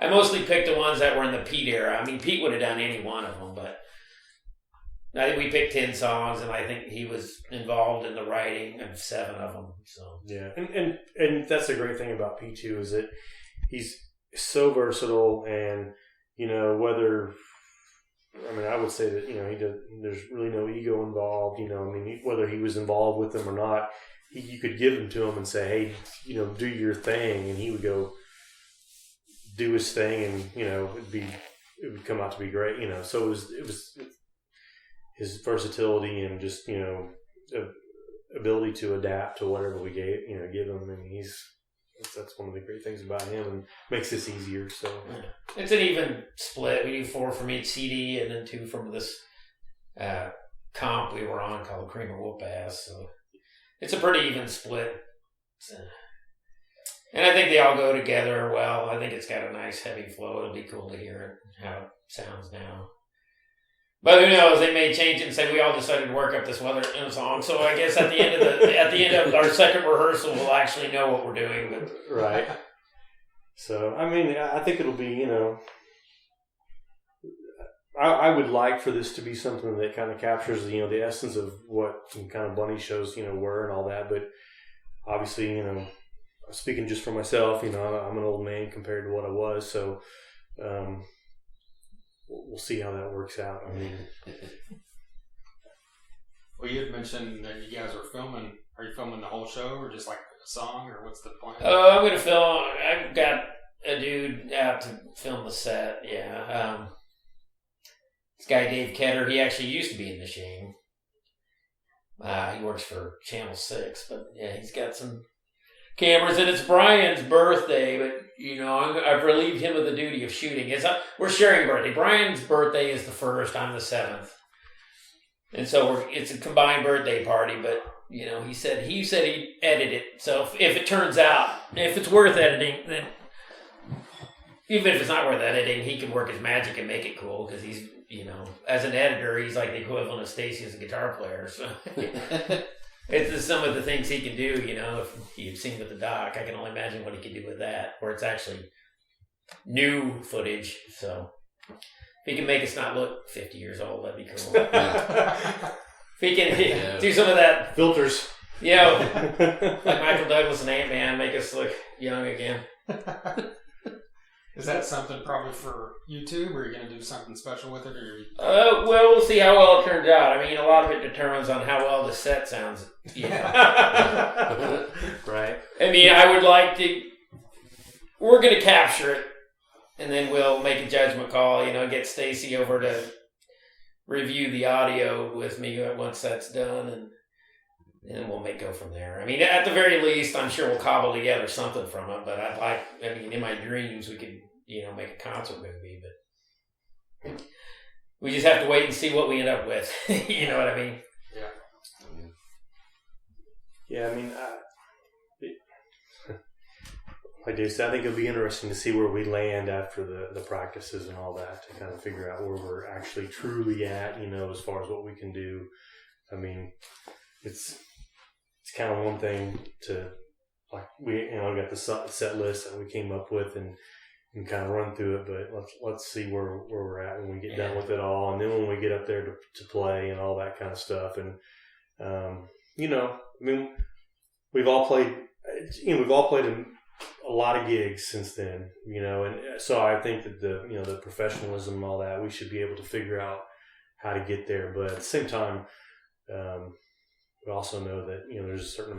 mostly picked the ones that were in the Pete era. Pete would have done any one of them, but I think we picked 10 songs, and I think he was involved in the writing of 7 of them. So yeah, and that's the great thing about P2 is that he's so versatile, and whether I would say that there's really no ego involved. Whether he was involved with them or not, you could give them to him and say, "Hey, do your thing," and he would go do his thing, and it would come out to be great. So it was. His versatility and just ability to adapt to whatever we give him, and that's one of the great things about him, and makes this easier. So it's an even split. We do 4 from each CD, and then 2 from this comp we were on called Cream of Whoop Ass. So it's a pretty even split, and I think they all go together well. I think it's got a nice heavy flow. It'll be cool to hear how it sounds now. But who knows? They may change it and say we all decided to work up this weather in a song. So I guess at the end of our second rehearsal, we'll actually know what we're doing. But. Right. So I think it'll be I would like for this to be something that kind of captures the essence of what kind of Bunny shows were and all that. But obviously speaking just for myself, I'm an old man compared to what I was. So. We'll see how that works out. Well, you had mentioned that you guys were filming. Are you filming the whole show, or just like a song, or what's the plan? I'm going to film. I've got a dude out to film the set. Yeah. This guy, Dave Ketter, he actually used to be in the Shane. He works for Channel 6, but yeah, he's got some cameras, and it's Brian's birthday, but I've relieved him of the duty of shooting. We're sharing birthday. Brian's birthday is the 1st. I'm the 7th, and so it's a combined birthday party. But he said he'd edit it. So if it turns out, if it's worth editing, then even if it's not worth editing, he can work his magic and make it cool because he's as an editor, he's like the equivalent of Stacy as a guitar player. So. It's some of the things he can do, if you've seen with the doc. I can only imagine what he could do with that, where it's actually new footage. So if he can make us not look 50 years old, that'd be cool. If he can do some of that. Filters. Like Michael Douglas and Ant-Man, make us look young again. Is that something probably for YouTube, or are you going to do something special with it? Well, we'll see how well it turns out. A lot of it determines on how well the set sounds. Right. I would like to we're going to capture it, and then we'll make a judgment call. Get Stacy over to review the audio with me once that's done, and we'll go from there. I mean, at the very least, I'm sure we'll cobble together something from it. But in my dreams, we could, make a concert movie. But we just have to wait and see what we end up with. You know what I mean? Yeah. Yeah, I mean, like Dave said, I think it'll be interesting to see where we land after the practices and all that, to kind of figure out where we're actually truly at, as far as what we can do. I mean, it's kind of one thing to, like, we got the set list that we came up with and kind of run through it, but let's see where we're at when we get done with it all, and then when we get up there to play and all that kind of stuff. And I mean, we've all played a lot of gigs since then, and so I think that the professionalism and all that, we should be able to figure out how to get there. But at the same time, we also know that there's a certain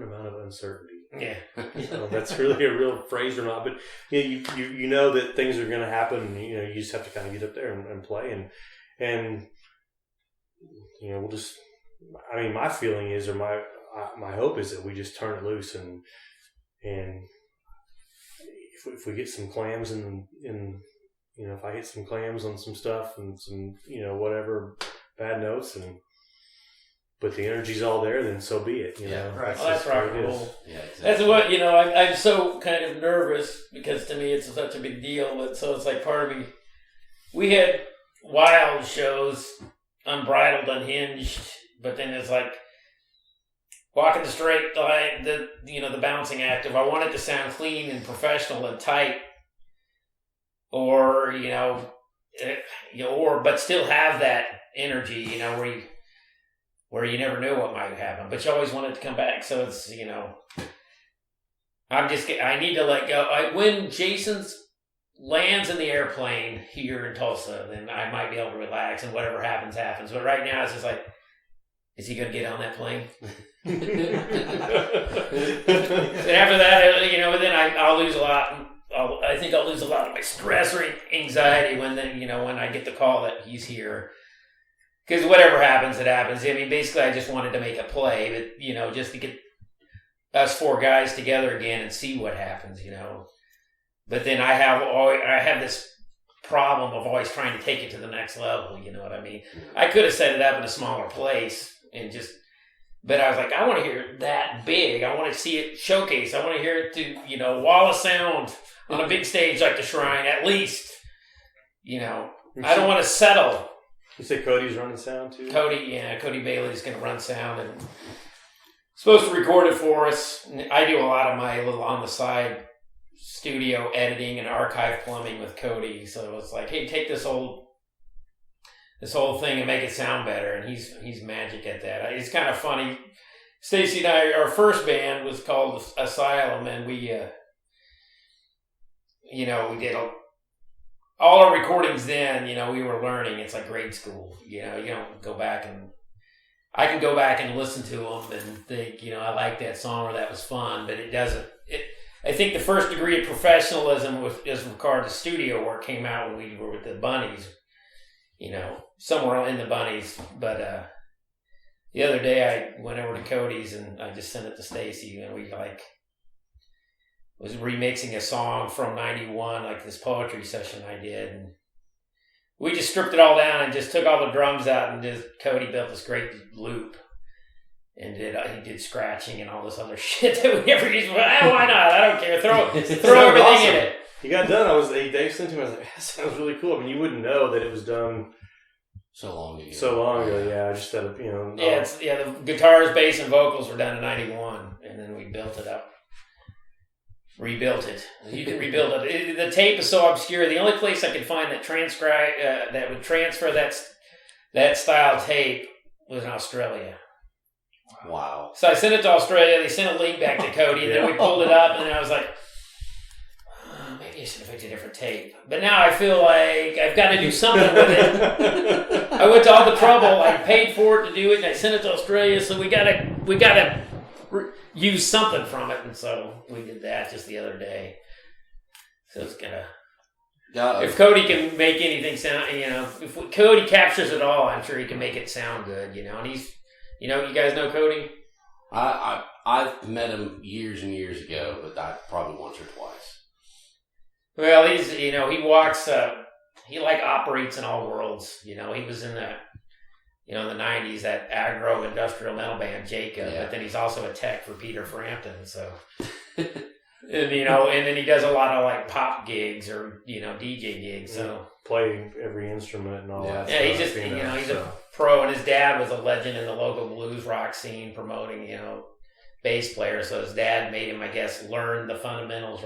amount of uncertainty. Yeah, that's really a real phrase or not, but you know that things are going to happen. And, you just have to kind of get up there and play, and we'll just. I mean, my feeling is, or my hope is that we just turn it loose, and if we get some clams and if I hit some clams on some stuff and some whatever bad notes, but the energy's all there, then so be it. Right. That's rock and roll. Yeah, exactly. That's what I'm so kind of nervous because to me it's such a big deal. But so it's like part of me. We had wild shows, unbridled, unhinged, but then it's like walking the straight line, the bouncing act. If I want it to sound clean and professional and tight, or but still have that energy, where you never knew what might happen, but you always want it to come back. So it's, I need to let go. When Jason's lands in the airplane here in Tulsa, then I might be able to relax and whatever happens, happens. But right now it's just like, is he going to get on that plane? And after that, then I'll lose a lot. I think I'll lose a lot of my stress or anxiety when I get the call that he's here. Because whatever happens, it happens. I mean, basically, I just wanted to make a play, but, just to get us four guys together again and see what happens, But then I have this problem of always trying to take it to the next level, you know what I mean? I could have set it up in a smaller place but I was like, I want to hear it that big. I want to see it showcase. I want to hear it to, wall of sound on a big stage like the Shrine, at least. I don't want to settle. You say Cody's running sound too? Cody Bailey's going to run sound and supposed to record it for us. I do a lot of my little on the side studio editing and archive plumbing with Cody. So it's like, hey, take this whole thing and make it sound better. And he's magic at that. It's kind of funny. Stacy and I, our first band was called Asylum, and we did all our recordings then, we were learning. It's like grade school. You don't go back and... I can go back and listen to them and think, I like that song or that was fun, but it doesn't... I think the first degree of professionalism as regard to studio work came out when we were with the Bunnies, somewhere in the Bunnies. But the other day I went over to Cody's and I just sent it to Stacy, and we was remixing a song from 91, like this poetry session I did, and we just stripped it all down and just took all the drums out, and Cody built this great loop and he did scratching and all this other shit that we never used. Well, why not? I don't care. Throw everything awesome. in it. You got done. Dave sent to me. I was like, that sounds really cool. I mean, you wouldn't know that it was done so long ago. Yeah. Just out of the guitars, bass, and vocals were done in 91, and then we built it up. Rebuilt it. You can rebuild it. The tape is so obscure. The only place I could find that would transfer that style tape was in Australia. Wow. So I sent it to Australia. They sent a link back to Cody, and then we pulled it up, and I was like, maybe I should have picked a different tape. But now I feel like I've got to do something with it. I went to all the trouble. I paid for it to do it, and I sent it to Australia. So we gotta use something from it, and so we did that just the other day. So it's gonna. If Cody can make anything sound, if Cody captures it all, I'm sure he can make it sound good, And he's, you guys know Cody? I've met him years and years ago, but probably once or twice. Well, he's, he walks, he operates in all worlds. He was in the, in the 90s, that agro-industrial metal band, Jacob, but then he's also a tech for Peter Frampton, so. And, and then he does a lot of pop gigs or, DJ gigs, so. Playing every instrument and all that. Yeah, he's just, he's a pro, and his dad was a legend in the local blues rock scene promoting, bass player. So his dad made him, I guess, learn the fundamentals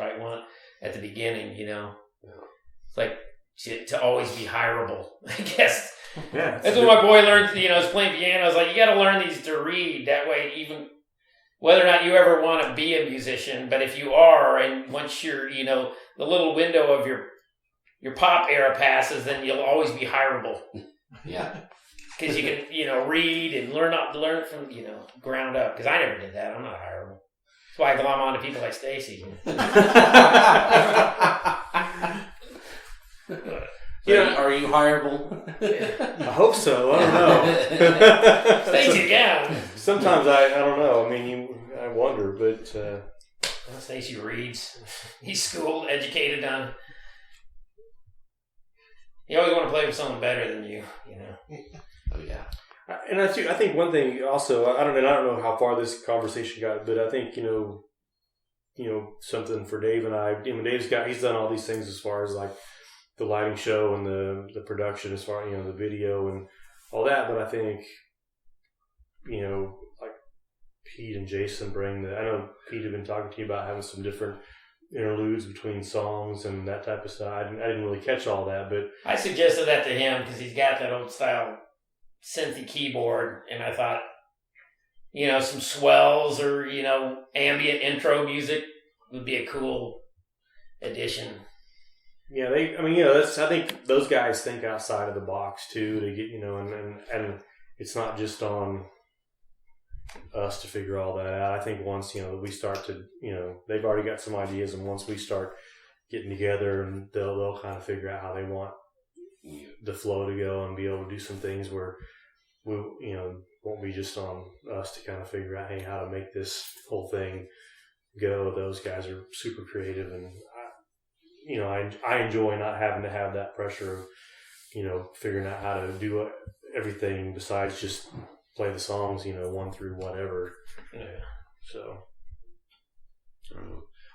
at the beginning, It's like to always be hireable, I guess. Yeah. That's what my boy learned, is playing piano. I was like, you got to learn these to read. That way, even whether or not you ever want to be a musician, but if you are, and once you're, the little window of your pop era passes, then you'll always be hireable. Yeah. Because you can, read and learn from, ground up. Because I never did that. I'm not hireable. That's why I glom on to people like Stacy. Are you hireable? I hope so. I don't know. Stacy, yeah. Sometimes I don't know. I mean, I wonder, but. Stacy reads. He's schooled, educated on. You always want to play with someone better than you, Oh yeah. And I think one thing also, I don't know how far this conversation got, but I think something for Dave and I. He's done all these things as far as the lighting show and the production, as far the video and all that. But I think Pete and Jason bring I know Pete had been talking to you about having some different interludes between songs and that type of stuff. I didn't really catch all that, but I suggested that to him because he's got that old style synthy keyboard, and I thought, some swells or ambient intro music would be a cool addition. Yeah, I think those guys think outside of the box too to get and it's not just on us to figure all that out. I think once we start to they've already got some ideas, and once we start getting together, and they'll kind of figure out how they want the flow to go and be able to do some things where we won't be just on us to kind of figure out how to make this whole thing go. Those guys are super creative, and I enjoy not having to have that pressure of figuring out how to do everything besides just play the songs, one through whatever. Yeah. So.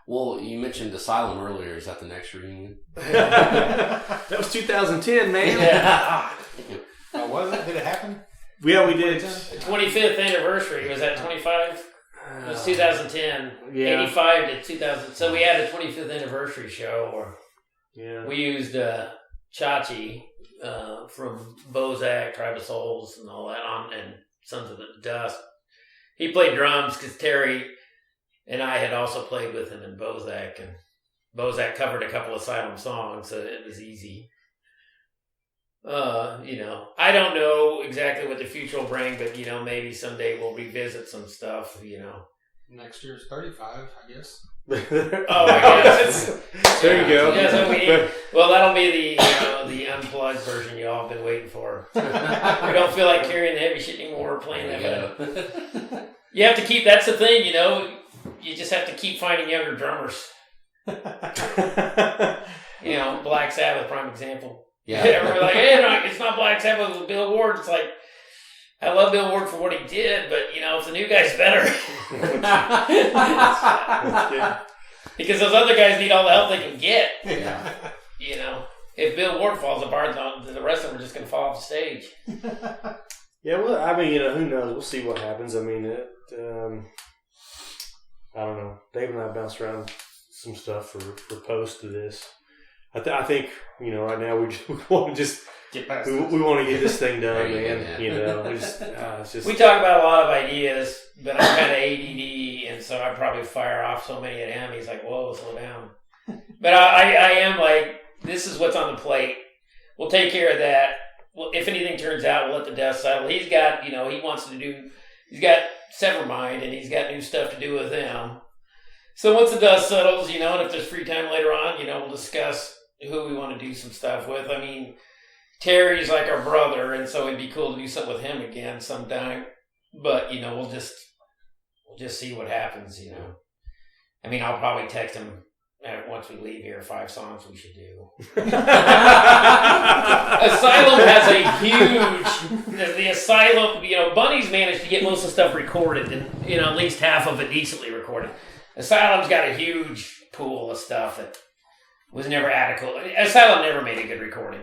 Well, you mentioned Asylum earlier. Is that the next reunion? That was 2010, man. Yeah. Oh, was it? Did it happen? Yeah, we did. The 25th anniversary. Was that 25? It was 2010. Yeah. 85 to 2000. So we had a 25th anniversary show where we used Chachi from Bozak, Tribe of Souls, and all that and Sons of the Dust. He played drums because Terry and I had also played with him in Bozak, and Bozak covered a couple of Asylum songs, so it was easy. I don't know exactly what the future will bring, but maybe someday we'll revisit some stuff. Next year's 35, I guess. Oh, I guess. There you go. Yeah, so well, that'll be the unplugged version you all have been waiting for. We don't feel like carrying the heavy shit anymore. Playing that. You have to keep. That's the thing. You just have to keep finding younger drummers. Black Sabbath, prime example. Yeah. We're like, hey, no, it's not Black Sabbath with Bill Ward. It's like, I love Bill Ward for what he did, but if the new guy's better, because those other guys need all the help they can get. Yeah. If Bill Ward falls apart, the rest of them are just going to fall off the stage. Yeah, well, who knows? We'll see what happens. I don't know. Dave and I bounced around some stuff for post to this. I think right now we want to just get past we want to get this thing done, man. Yeah. It's just we talk about a lot of ideas, but I'm kind of ADD, and so I probably fire off so many at him. He's like, "Whoa, slow down." But I am like, this is what's on the plate. We'll take care of that. Well, if anything turns out, we'll let the dust settle. He's got, he wants to do he's got Severmind, and he's got new stuff to do with them. So once the dust settles, and if there's free time later on, we'll discuss who we want to do some stuff with. I mean, Terry's like our brother, and so it'd be cool to do something with him again sometime. But we'll just see what happens. I mean, I'll probably text him once we leave here 5 songs we should do. Asylum has a huge. The Asylum, Bunnies managed to get most of the stuff recorded, and at least half of it decently recorded. Asylum's got a huge pool of stuff that was never adequate. Asylum never made a good recording.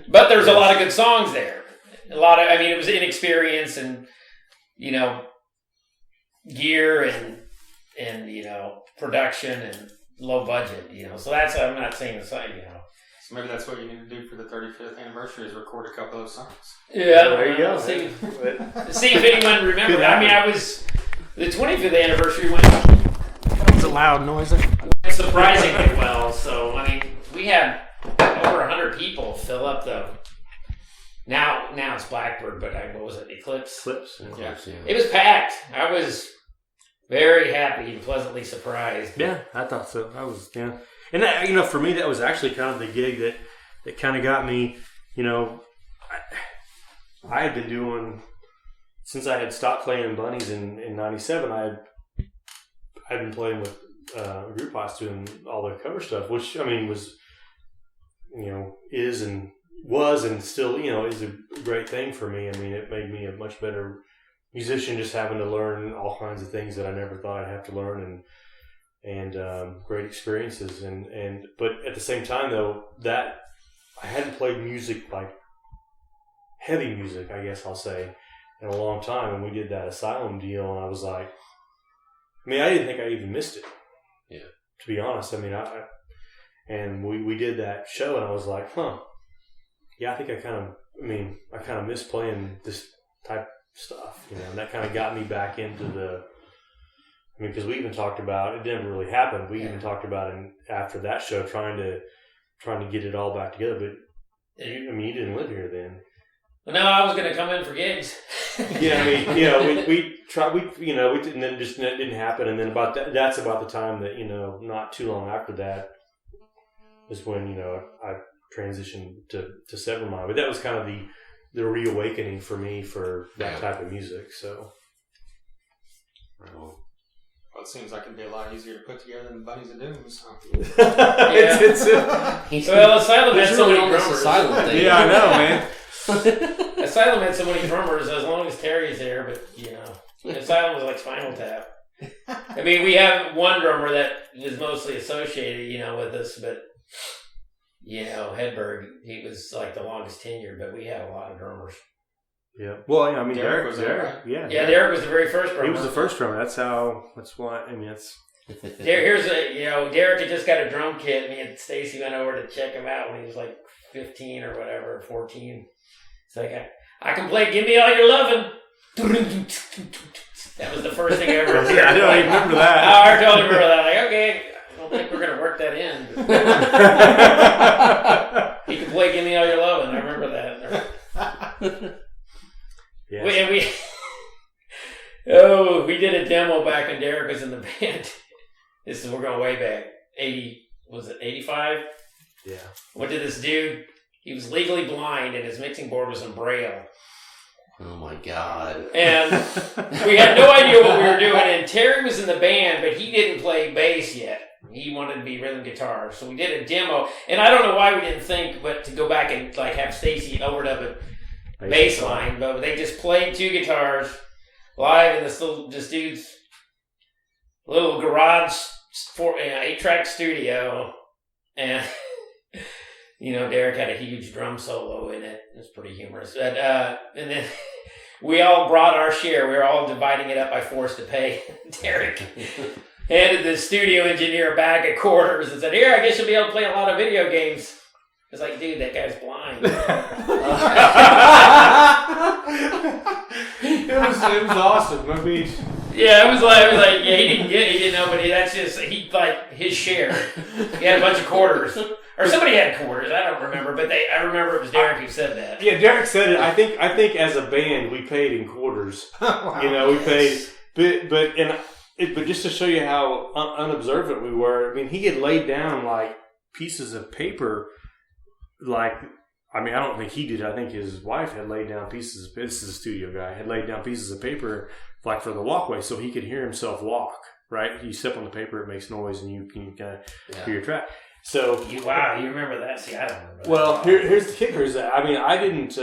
But there's a lot of good songs there. It was inexperience and, gear and production and low budget, So that's, I'm not saying it's like, So maybe that's what you need to do for the 35th anniversary is record a couple of those songs. Yeah. There you go. See if anyone remembers. The 25th anniversary went It's a loud noise. surprisingly well. So, we had over 100 people fill up the. Now it's Blackbird, but what was it? Eclipse? Clips. Yeah. It was packed. I was very happy and pleasantly surprised. Yeah, I thought so. I was, yeah. And that, for me, that was actually kind of the gig that kind of got me, I had been doing, since I had stopped playing in Bunnies in 97, I'd been playing with Group Pots doing all the cover stuff, which, was, is and was and still, is a great thing for me. It made me a much better musician, just having to learn all kinds of things that I never thought I'd have to learn, and great experiences. But at the same time, though, that I hadn't played music, like heavy music, I guess I'll say, in a long time. And we did that Asylum deal, and I was like, I didn't think I even missed it. Yeah. To be honest, and we did that show, and I was like, yeah, I think I kind of miss playing this type of stuff, and that kind of got me back into the. Because we even talked about it never really happened. We even talked about it after that show, trying to get it all back together. But you didn't live here then. Well, no, I was going to come in for gigs. Yeah, we tried. We and then just it didn't happen. And then that's about the time that not too long after that is when I transitioned to Severmind. But that was kind of the reawakening for me for that type of music. So. Well, it seems like it'd be a lot easier to put together than Bunnies of Doom. So. Asylum had so many drummers. Asylum thing. Yeah, I know, man. Asylum had so many drummers as long as Terry's there, but Asylum was like Spinal Tap. We have one drummer that is mostly associated, with us, but Hedberg, he was like the longest tenured, but we had a lot of drummers. Yeah. Well, Derek was there, right? Yeah. Yeah, Derek was the very first drummer. He was the first drummer. That's why. That's. Derek had just got a drum kit. Me and Stacy went over to check him out when he was like 15 or whatever, 14. It's like, I can play Give Me All Your Lovin'. That was the first thing I ever heard. Yeah, I don't even remember that. I totally remember that. Like, okay, I don't think we're going to work that in. He could play Give Me All Your Lovin'. I remember that. Yes. We did a demo back when Derek was in the band. We're going way back. 85? Yeah. What did this dude? He was legally blind and his mixing board was in Braille. Oh my God. And we had no idea what we were doing. And Terry was in the band, but he didn't play bass yet. He wanted to be rhythm guitar. So we did a demo. And I don't know why we didn't think, but to go back and have Stacy overdub a bass line. But they just played 2 guitars live in this dude's little garage 8-track studio. And, Derek had a huge drum solo in it. It was pretty humorous. But, and then we all brought our share. We were all dividing it up by force to pay. Derek handed the studio engineer a bag of quarters and said, "Here, I guess you'll be able to play a lot of video games." It's like, dude, that guy's blind. It was awesome. Yeah, it was like he didn't know, but that's just his share. He had a bunch of quarters. Or somebody had quarters. I don't remember, but I remember it was Derek who said that. Yeah, Derek said it. I think as a band we paid in quarters. Wow. We paid, but just to show you how unobservant we were. I mean, he had laid down like pieces of paper, like. I mean, I don't think he did. I think his wife had laid down pieces. This is a studio guy. Had laid down pieces of paper, like for the walkway, so he could hear himself walk. Right? You step on the paper, it makes noise, and you can kind of hear your track. So, you remember that? See, I don't remember. Well, here's the kicker: is that I didn't.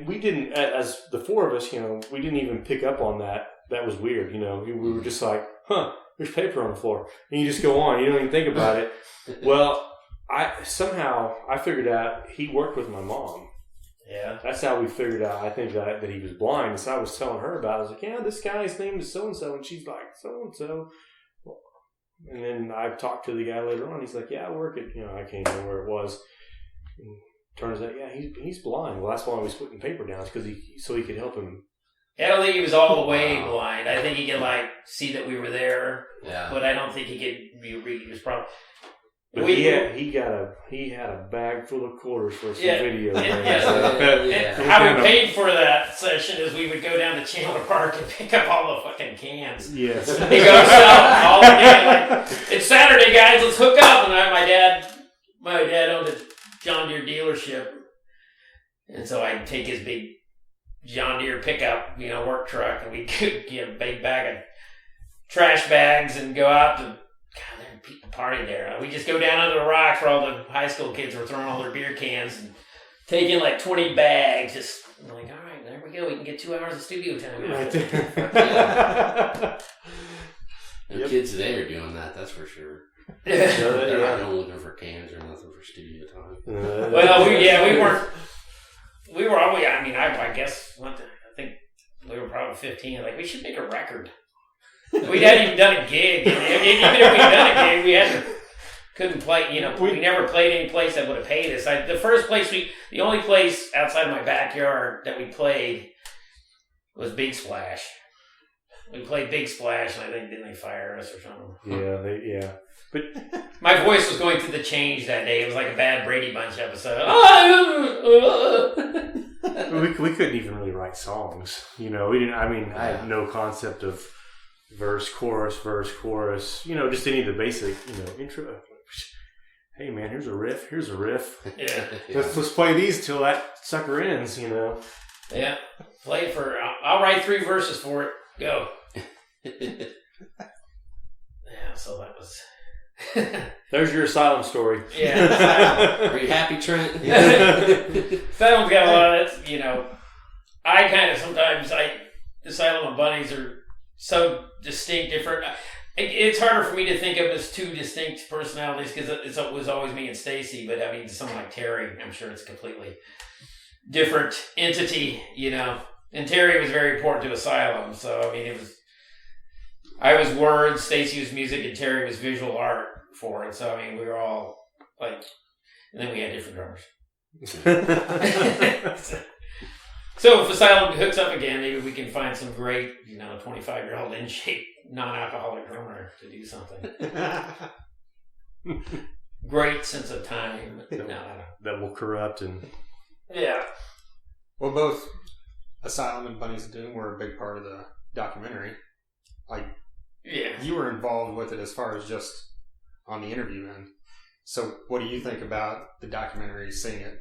We didn't. As the four of us, we didn't even pick up on that. That was weird. We were just like, huh? There's paper on the floor, and you just go on. You don't even think about it. Well. I figured out he worked with my mom. Yeah. That's how we figured out, I think, that he was blind. And so I was telling her about it. I was like, yeah, this guy's name is so-and-so. And she's like, so-and-so. And then I talked to the guy later on. He's like, yeah, I work at, I can't remember where it was. And turns out, yeah, he's blind. Well, that's why I was putting paper down, because so he could help him. I don't think he was all the way blind. I think he could, see that we were there. Yeah. But I don't think he could read. He was probably... But he had a bag full of quarters for some video. How we paid for that session is we would go down to Chandler Park and pick up all the fucking cans. Yes. And go sell all the cans. It's Saturday, guys. Let's hook up. And my dad owned a John Deere dealership, and so I'd take his big John Deere pickup, work truck, and we'd get a big bag of trash bags and go out to. God, there were people partying there. We just go down under the rocks where all the high school kids were throwing all their beer cans and taking 20 bags. Just all right, there we go. We can get 2 hours of studio time. Right there. The kids today are doing that. That's for sure. Yeah. They're not going looking for cans or nothing for studio time. Well, we weren't. We were always. I mean, I guess. I think we were probably 15. We should make a record. We hadn't even done a gig. Even if we'd done a gig, couldn't play. We never played any place that would have paid us. The only place outside of my backyard that we played was Big Splash. We played Big Splash, and I think didn't they fire us or something? Yeah. But my voice was going through the change that day. It was like a bad Brady Bunch episode. we couldn't even really write songs. We didn't. I mean, I had no concept of. Verse, chorus, just any of the basic, intro. Hey man, here's a riff. Yeah. Let's play these till that sucker ends, Yeah. Play it for, I'll write 3 verses for it. Go. Yeah, so that was. There's your Asylum story. Yeah. Are you happy, Trent? Asylum's got a lot of that, I kind of sometimes, Asylum and Bunnies are so distinct, different. It's harder for me to think of as 2 distinct personalities because it was always me and Stacy. But I mean, someone like Terry, I'm sure it's a completely different entity, And Terry was very important to Asylum. So I mean, I was words, Stacy was music, and Terry was visual art for it. So I mean, we were all and then we had different drummers. So if Asylum hooks up again, maybe we can find some great, 25-year-old in shape, non-alcoholic drummer to do something. Great sense of time. That will corrupt and. Yeah. Well, both Asylum and Bunnies of Doom were a big part of the documentary. Yeah. You were involved with it as far as just on the interview end. So what do you think about the documentary, seeing it?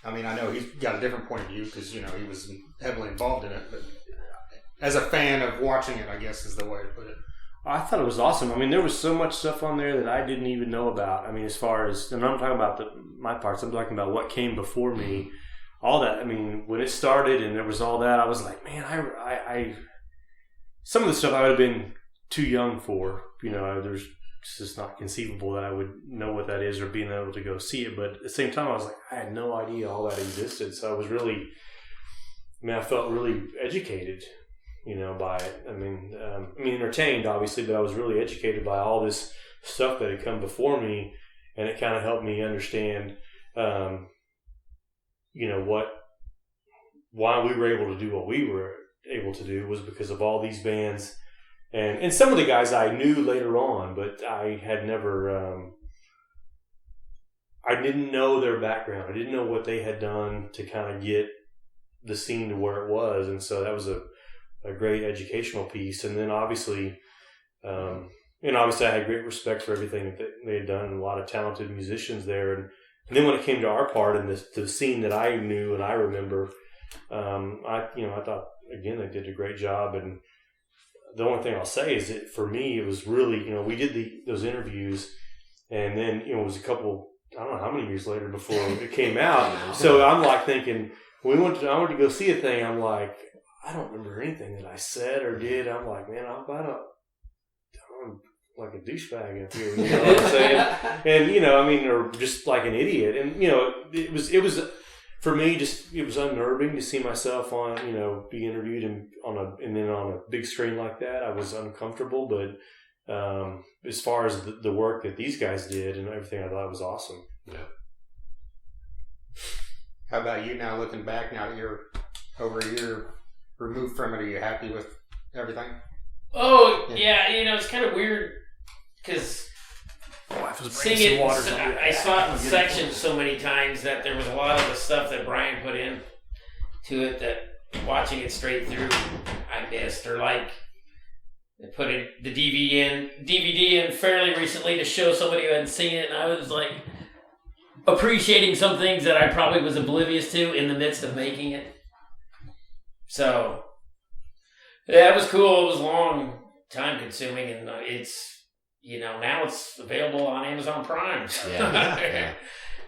I mean, I know he's got a different point of view because, he was heavily involved in it. But as a fan of watching it, I guess is the way to put it. I thought it was awesome. I mean, there was so much stuff on there that I didn't even know about. I mean, as far as, and I'm talking about my parts, I'm talking about what came before me. All that. I mean, when it started and there was all that, I was like, man, I some of the stuff I would have been too young for. It's just not conceivable that I would know what that is or being able to go see it. But at the same time, I was like, I had no idea all that existed. So I was really, I felt really educated, by it. I mean, entertained, obviously, but I was really educated by all this stuff that had come before me. And it kind of helped me understand, why we were able to do what we were able to do was because of all these bands. And some of the guys I knew later on, but I had never, I didn't know their background. I didn't know what they had done to kind of get the scene to where it was. And so that was a great educational piece. And then obviously, I had great respect for everything that they had done, and a lot of talented musicians there. And then when it came to our part in the scene that I knew and I remember, I thought, again, they did a great job. And the only thing I'll say is that for me, it was really, we did those interviews, and then, it was a couple, I don't know how many years later before it came out. So I'm like thinking, I went to go see a thing. I'm like, I don't remember anything that I said or did. I'm like, man, I'm like a douchebag up here. You know what I'm saying? And, or just like an idiot. And, it was for me, it was unnerving to see myself on, be interviewed and then on a big screen like that. I was uncomfortable, but as far as the work that these guys did and everything, I thought it was awesome. Yeah. How about you now, looking back, now that you're over a year removed from it, are you happy with everything? Oh, yeah, it's kind of weird because singing, I saw it in sections so many times that there was a lot of the stuff that Brian put in to it that watching it straight through, I missed. Or like, they put the DVD in fairly recently to show somebody who hadn't seen it, and I was like appreciating some things that I probably was oblivious to in the midst of making it. So, yeah, it was cool. It was long, time consuming, and it's, now it's available on Amazon Prime. Yeah.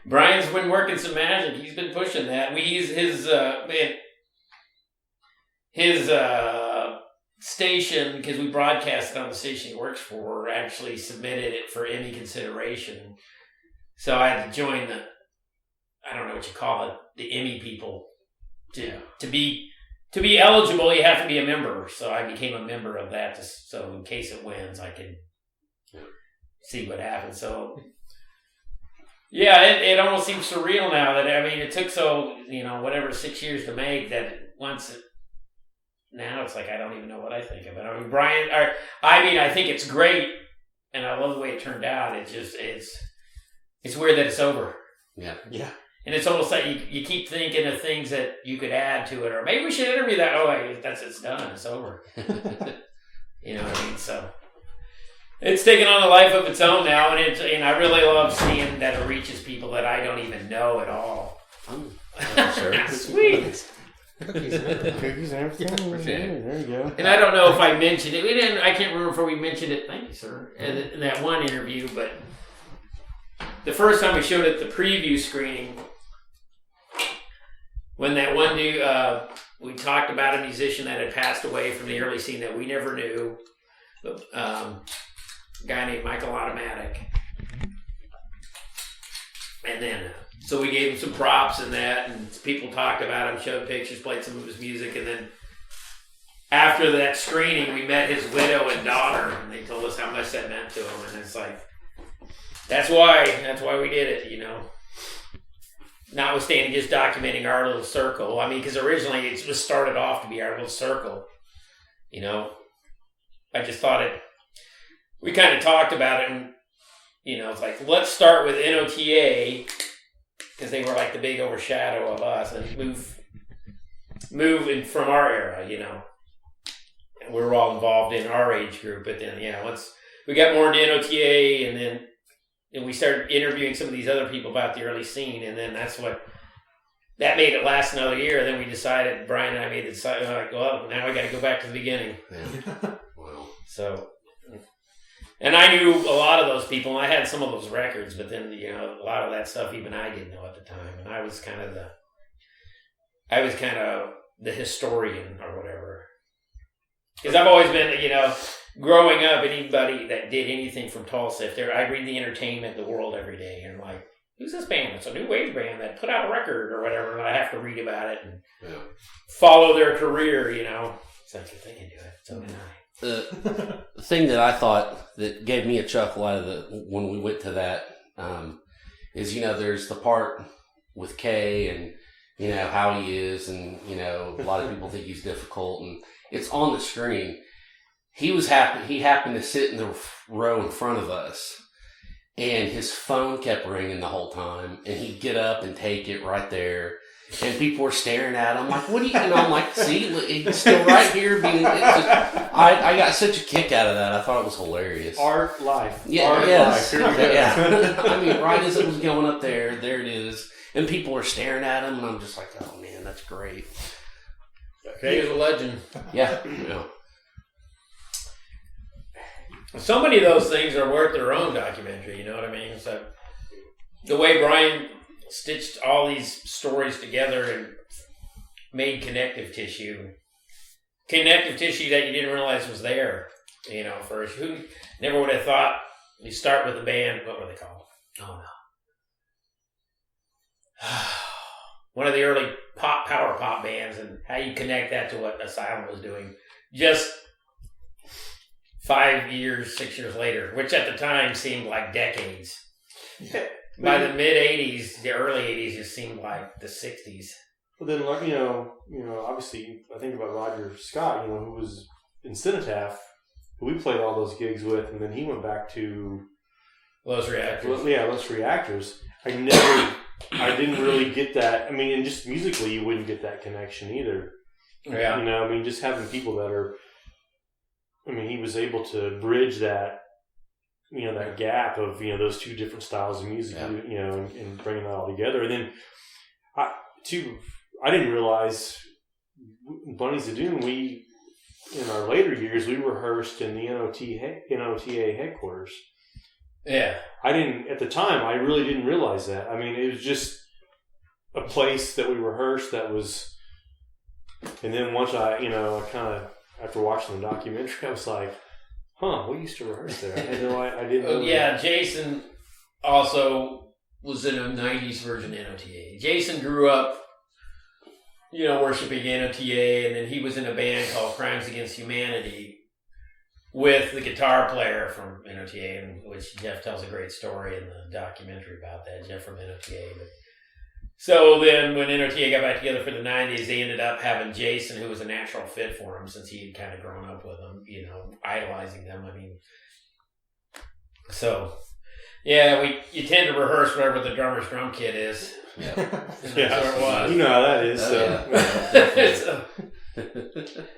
Brian's been working some magic. He's been pushing that. His station, because we broadcast it on the station he works for, actually submitted it for Emmy consideration. So I had to join I don't know what you call it, the Emmy people. To be eligible, you have to be a member. So I became a member of that. So in case it wins, I can see what happens. So yeah, it almost seems surreal now that, it took 6 years to make that now it's like I don't even know what I think of it. Brian, I think it's great, and I love the way it turned out. It's weird that it's over. Yeah. Yeah. And it's almost like you keep thinking of things that you could add to it, or maybe we should interview that. Oh, it's done. It's over. You know what I mean? So it's taken on a life of its own now, and I really love seeing that it reaches people that I don't even know at all. Sure. Sweet. Cookies and everything. There you go. And I don't know if I mentioned it. I can't remember if we mentioned it. Thank you, sir. In that one interview, but the first time we showed it, the preview screening, when that one dude, we talked about a musician that had passed away from the early scene that we never knew, a guy named Michael Automatic. And then, so we gave him some props and that, and people talked about him, showed pictures, played some of his music, and then after that screening, we met his widow and daughter, and they told us how much that meant to him, and it's like, that's why we did it, Notwithstanding just documenting our little circle. Because originally it was started off to be our little circle, I just thought we kind of talked about it, and, it's like, let's start with NOTA, because they were like the big overshadow of us, and move in from our era, And we were all involved in our age group, but then, once we got more into NOTA, and then we started interviewing some of these other people about the early scene, and then that made it last another year. And then we decided, Brian and I made the decision, like, well, now we got to go back to the beginning. Yeah. Wow. So, and I knew a lot of those people, and I had some of those records, but then, a lot of that stuff even I didn't know at the time. And I was kind of the historian or whatever. Because I've always been, growing up, anybody that did anything from Tulsa, I read the Entertainment, the World every day, and I'm like, who's this band? It's a new wave band that put out a record or whatever, and I have to read about it and follow their career, So that's what they can do it. So can I. The thing that I thought that gave me a chuckle out of when we went to that is, there's the part with Kay and, how he is, and, a lot of people think he's difficult, and it's on the screen. He happened to sit in the row in front of us, and his phone kept ringing the whole time, and he'd get up and take it right there. And people were staring at him like, what do you, I'm like, see, it's still right here. I got such a kick out of that. I thought it was hilarious. Art life. Yeah, Art yes. life. Here we go. Yeah. I mean, right as it was going up there it is. And people were staring at him, and I'm just like, oh man, that's great. He was a legend. Yeah. So many of those things are worth their own documentary, you know what I mean? So the way Brian stitched all these stories together and made connective tissue that you didn't realize was there, you know, first. Who never would have thought you start with a band, what were they called? Oh no. One of the early power pop bands, and how you connect that to what Asylum was doing. Just 5 years, 6 years later, which at the time seemed like decades. Yeah. By the mid 80s, the early 80s, it seemed like the 60s. Well, then, like, you know, obviously, I think about Roger Scott, who was in Cenotaph, who we played all those gigs with, and then he went back to Los Reactors. Los Reactors. I didn't really get that. I mean, and just musically, you wouldn't get that connection either. Yeah. I mean, just having people that are. I mean, he was able to bridge that. That gap of those two different styles of music, and bringing that all together. And then, I didn't realize Bunnies of Doom. We, in our later years, we rehearsed in the NOTA headquarters. Yeah, I didn't at the time. I really didn't realize that. I mean, it was just a place that we rehearsed. That was, and then once I kind of after watching the documentary, I was like. Huh, we used to rehearse there. I didn't know. Yeah, Jason also was in a 90s version of NOTA. Jason grew up, worshiping NOTA, and then he was in a band called Crimes Against Humanity with the guitar player from NOTA, which Jeff tells a great story in the documentary about that, Jeff from NOTA. So then when NOTA got back together for the 90s, they ended up having Jason, who was a natural fit for him since he had kind of grown up with them, idolizing them. I mean, so, yeah, you tend to rehearse whatever the drummer's drum kit is. Yeah. That's what it was. You know how that is.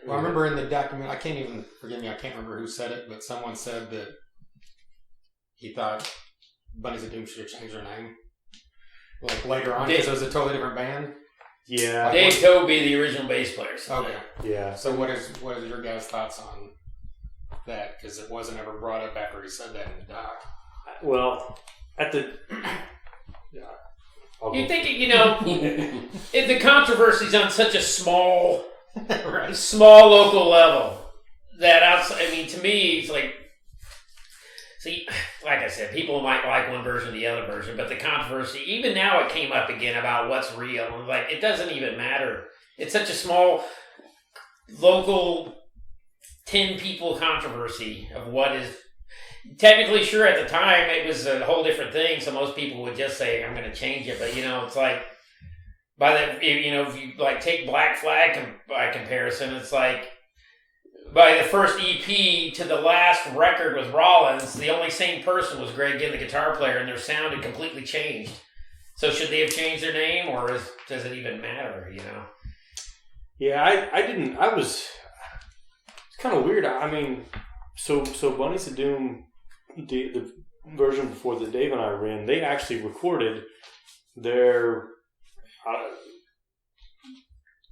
Well, I remember in the document, I can't remember who said it, but someone said that he thought Bunnies of Doom should have changed their name. Like later on, because it was a totally different band. Yeah, Dave Toby, the original bass player. Okay. Yeah. So what is your guys' thoughts on that? Because it wasn't ever brought up after he said that in the doc. Well, at the you think if the controversy's on such a small local level that outside. I mean, to me, it's like. See, like I said, people might like one version or the other version, but the controversy, even now it came up again about what's real. And like, it doesn't even matter. It's such a small, local, 10 people controversy of what is technically, sure, at the time, it was a whole different thing. So most people would just say, I'm going to change it. But, it's like, if you like take Black Flag by comparison, it's like, by the first EP to the last record with Rollins, the only same person was Greg Ginn, the guitar player, and their sound had completely changed. So should they have changed their name, or does it even matter, Yeah, I didn't. It's kind of weird. I mean, so Bunnies of Doom, the version before that Dave and I ran, they actually recorded their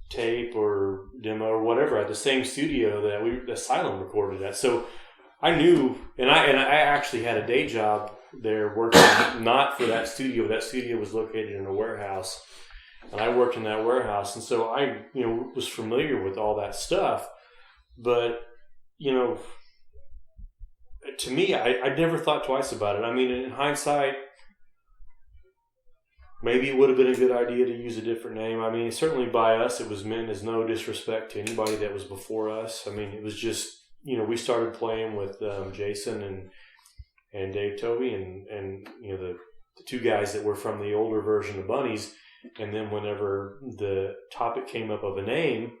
tape or demo or whatever at the same studio that Asylum recorded at. So I knew, and I actually had a day job there working not for that studio. That studio was located in a warehouse, and I worked in that warehouse, and so I was familiar with all that stuff. But to me, I never thought twice about it. I mean, in hindsight, maybe it would have been a good idea to use a different name. I mean, certainly by us, it was meant as no disrespect to anybody that was before us. I mean, it was just, we started playing with Jason and Dave Toby and the two guys that were from the older version of Bunnies. And then whenever the topic came up of a name,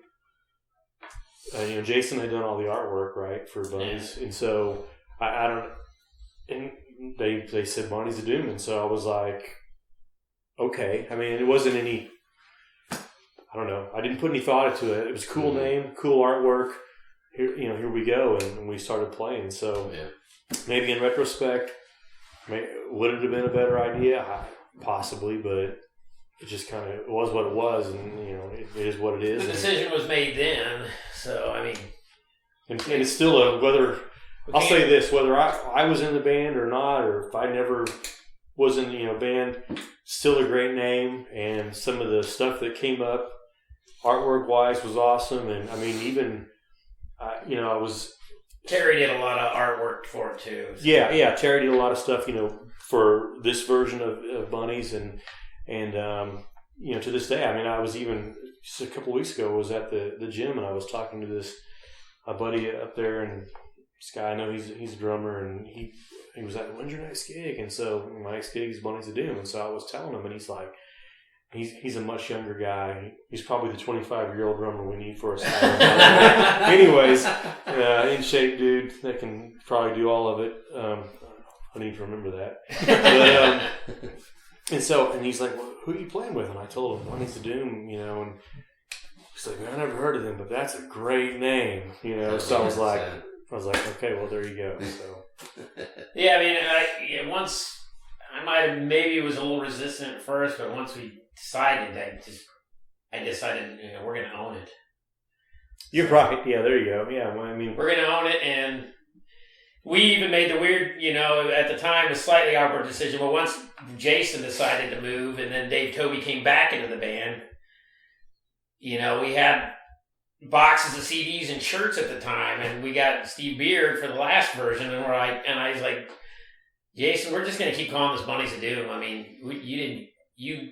Jason had done all the artwork, right, for Bunnies. Yeah. And so I don't, and they said Bunnies of Doom, and so I was like, okay. I mean, it wasn't any. I don't know. I didn't put any thought into it. It was a cool name, cool artwork. Here we go, and we started playing. So maybe in retrospect, would it have been a better idea? Possibly, but it just kind of was what it was, and it is what it is. The decision was made then, so I mean, and it's still whether I'll say this: whether I was in the band or not, or if I never was in the band, still a great name, and some of the stuff that came up artwork wise was awesome, and I mean even. I was... Terry did a lot of artwork for it, too. So. Yeah. Terry did a lot of stuff, for this version of Bunnies. And to this day, I mean, I was even... Just a couple of weeks ago, I was at the gym, and I was talking to a buddy up there, and this guy, I know he's a drummer, and he was like, when's your next gig? And so my next gig is Bunnies of Doom. And so I was telling him, and he's like... He's a much younger guy. He's probably the 25-year-old drummer we need for us. Anyways, in shape dude that can probably do all of it. I need to remember that. But, and he's like, well, who are you playing with? And I told him, Bunnies of Doom, and he's like, man, I never heard of them, but that's a great name, So I was like, okay, well, there you go. So. Yeah, I mean, once I might have maybe was a little resistant at first, but once we decided, I decided, we're going to own it. You're right. Yeah, there you go. Yeah, well, I mean, we're going to own it, and we even made the weird, at the time, a slightly awkward decision. But once Jason decided to move, and then Dave Toby came back into the band, we had boxes of CDs and shirts at the time, and we got Steve Beard for the last version, and I was like, Jason, we're just going to keep calling this Bunnies of Doom. I mean, you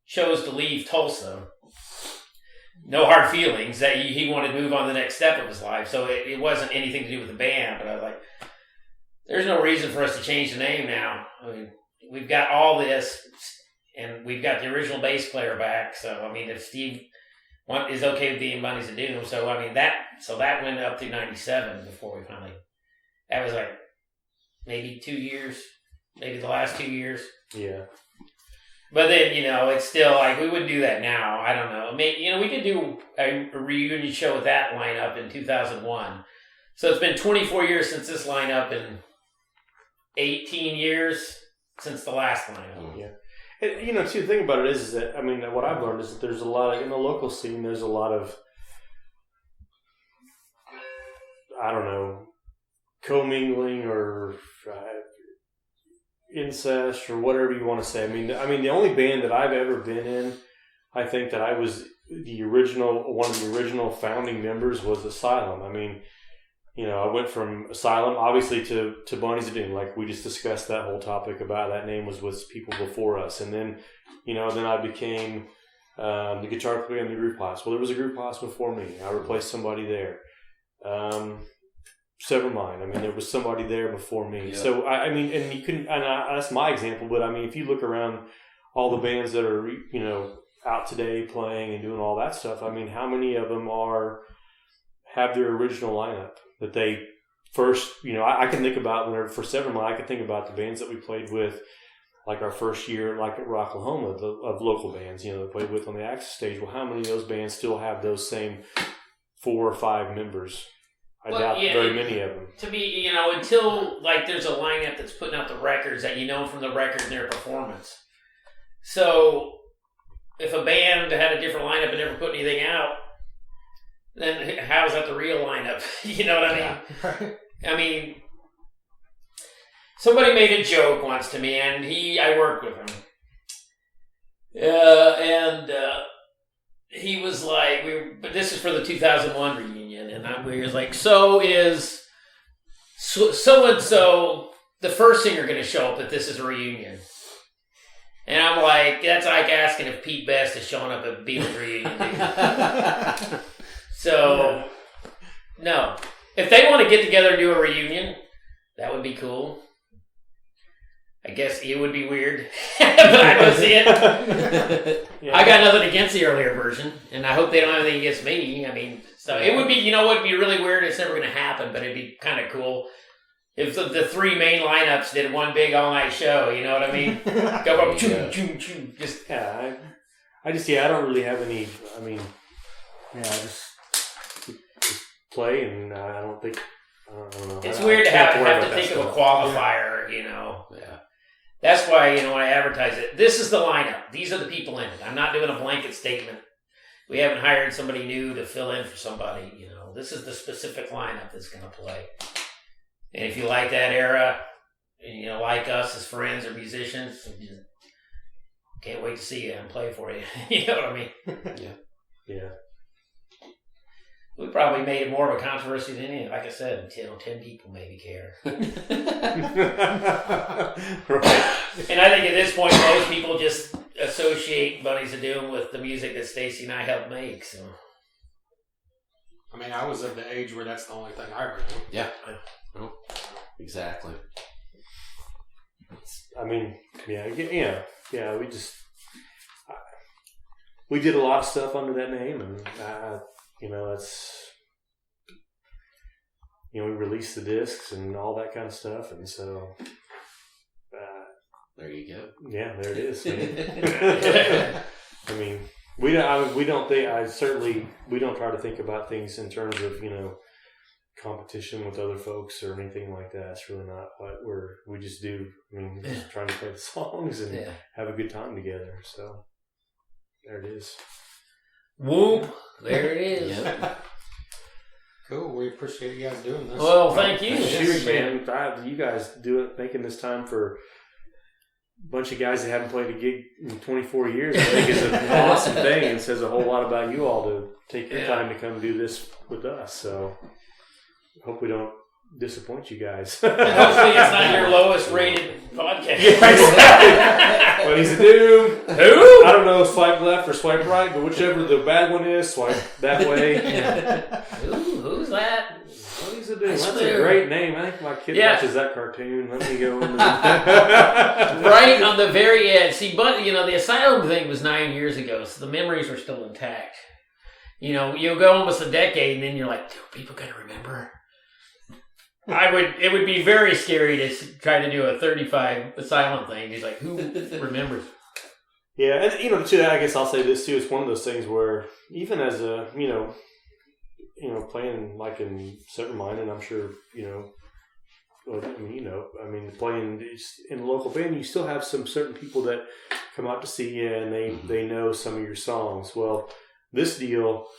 chose to leave Tulsa. No hard feelings that he wanted to move on the next step of his life. So it wasn't anything to do with the band. But I was like, there's no reason for us to change the name now. I mean, we've got all this, and we've got the original bass player back. So, I mean, if Steve is okay with being Bunnies of Doom. So, I mean, that went up to 97 before we finally... That was like maybe 2 years, maybe the last 2 years. Yeah. But then, it's still like, we wouldn't do that now. I don't know. Maybe, we could do a reunion show with that lineup in 2001. So it's been 24 years since this lineup and 18 years since the last lineup. Yeah. And, see, the thing about it is that, I mean, what I've learned is that there's a lot of, in the local scene, there's a lot of, I don't know, commingling or incest or whatever you want to say. I mean, the only band that I've ever been in, I think that I was one of the original founding members was Asylum. I mean, I went from Asylum obviously to Bunnies of Doom. Like we just discussed that whole topic about that name was with people before us, and then then I became the guitar player in the Groove Pots. Well, there was a Groove Pots before me. I replaced somebody there. Sever Mind. I mean, there was somebody there before me. Yeah. So, I mean, and you couldn't, that's my example, but I mean, if you look around all the bands that are, out today playing and doing all that stuff, I mean, how many of them have their original lineup that they first, I can think about whenever for Sever Mind, I can think about the bands that we played with, like our first year, like at Rocklahoma, of local bands, that played with on the Access stage. Well, how many of those bands still have those same 4 or 5 members? I doubt very many of them. To be, until like there's a lineup that's putting out the records that from the record and their performance. So if a band had a different lineup and never put anything out, then how is that the real lineup? You know what I mean? Right. I mean, somebody made a joke once to me, and I worked with him. He was like, but this is for the 2001 reunion, and we was like, so and so the first singer going to show up if this is a reunion? And I'm like, that's like asking if Pete Best is showing up at Beatles reunion. So, no. If they want to get together and do a reunion, that would be cool. I guess it would be weird, but I don't see it. Yeah. I got nothing against the earlier version, and I hope they don't have anything against me. I mean, so it would be, it'd be really weird. It's never going to happen, but it'd be kind of cool if the three main lineups did one big all night show, you know what I mean? Go up, choom, choom, choom, just I don't really have any. I mean, I just play, and I don't think. I don't know. It's weird to have to think of a qualifier, you know. Yeah. That's why, you know, when I advertise it, this is the lineup. These are the people in it. I'm not doing a blanket statement. We haven't hired somebody new to fill in for somebody, you know. This is the specific lineup that's going to play. And if you like that era, and you know, like us as friends or musicians, can't wait to see you and play for you. You know what I mean? Yeah. We probably made it more of a controversy than any. Like I said, 10 people maybe care. Right. And I think at this point, most people just associate Bunnies of Doom with the music that Stacy and I helped make. So, I mean, I was of the age where that's the only thing I heard. Yeah. Oh, exactly. I mean, yeah. We did a lot of stuff under that name, and you know, it's, you know, we released the discs and all that kind of stuff, and so there you go. Yeah, there it is. I mean, we don't try to think about things in terms of, you know, competition with other folks or anything like that. It's really not what we just do. I mean, just trying to play the songs and have a good time together. So there it is. Whoop! There it is. Yep. Cool. We appreciate you guys doing this. Well, thank you. Shoot, man. You guys making this time for a bunch of guys that haven't played a gig in 24 years, I think is an awesome thing, and says a whole lot about you all to take your time to come do this with us. So hope we don't disappoint you guys. Hopefully it's not your lowest rated podcast. Yeah, exactly. Bunnies of Doom. Who? I don't know, swipe left or swipe right, but whichever the bad one is, swipe that way. Who's that? Bunnies of Doom. That's a great name. I think my kid watches that cartoon. Let me go. Right on the very edge. See, but you know, the Asylum thing was 9 years ago, so the memories were still intact. You know, you'll go almost a decade, and then you're like, "Dude, people gonna remember?" It would be very scary to try to do a 35 Asylum thing. He's like, who remembers? Yeah, and you know, to that, I guess I'll say this too. It's one of those things where even as a, you know, playing like in Center Mine, and I'm sure, you know, playing in a local band, you still have some certain people that come out to see you, and they know some of your songs. Well, this deal,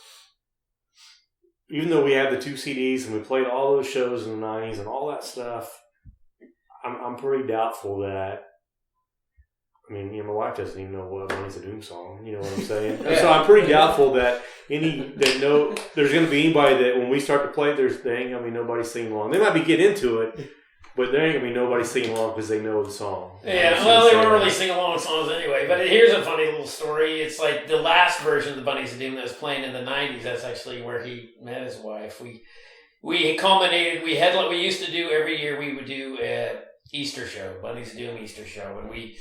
even though we had the 2 CDs and we played all those shows in the 90s and all that stuff, I'm pretty doubtful that, I mean, you know, my wife doesn't even know what Bunnies of Doom song, you know what I'm saying? So I'm pretty doubtful that there's going to be anybody that when we start to play, there ain't going to be nobody singing along. They might be getting into it, but there ain't going to be nobody singing along because they know the song. Yeah, well, they won't really sing along songs anyway. But here's a funny little story. It's like the last version of the Bunnies of Doom that was playing in the 90s. That's actually where he met his wife. We culminated. We used to do every year. We would do an Easter show, Bunnies of Doom Easter show, and we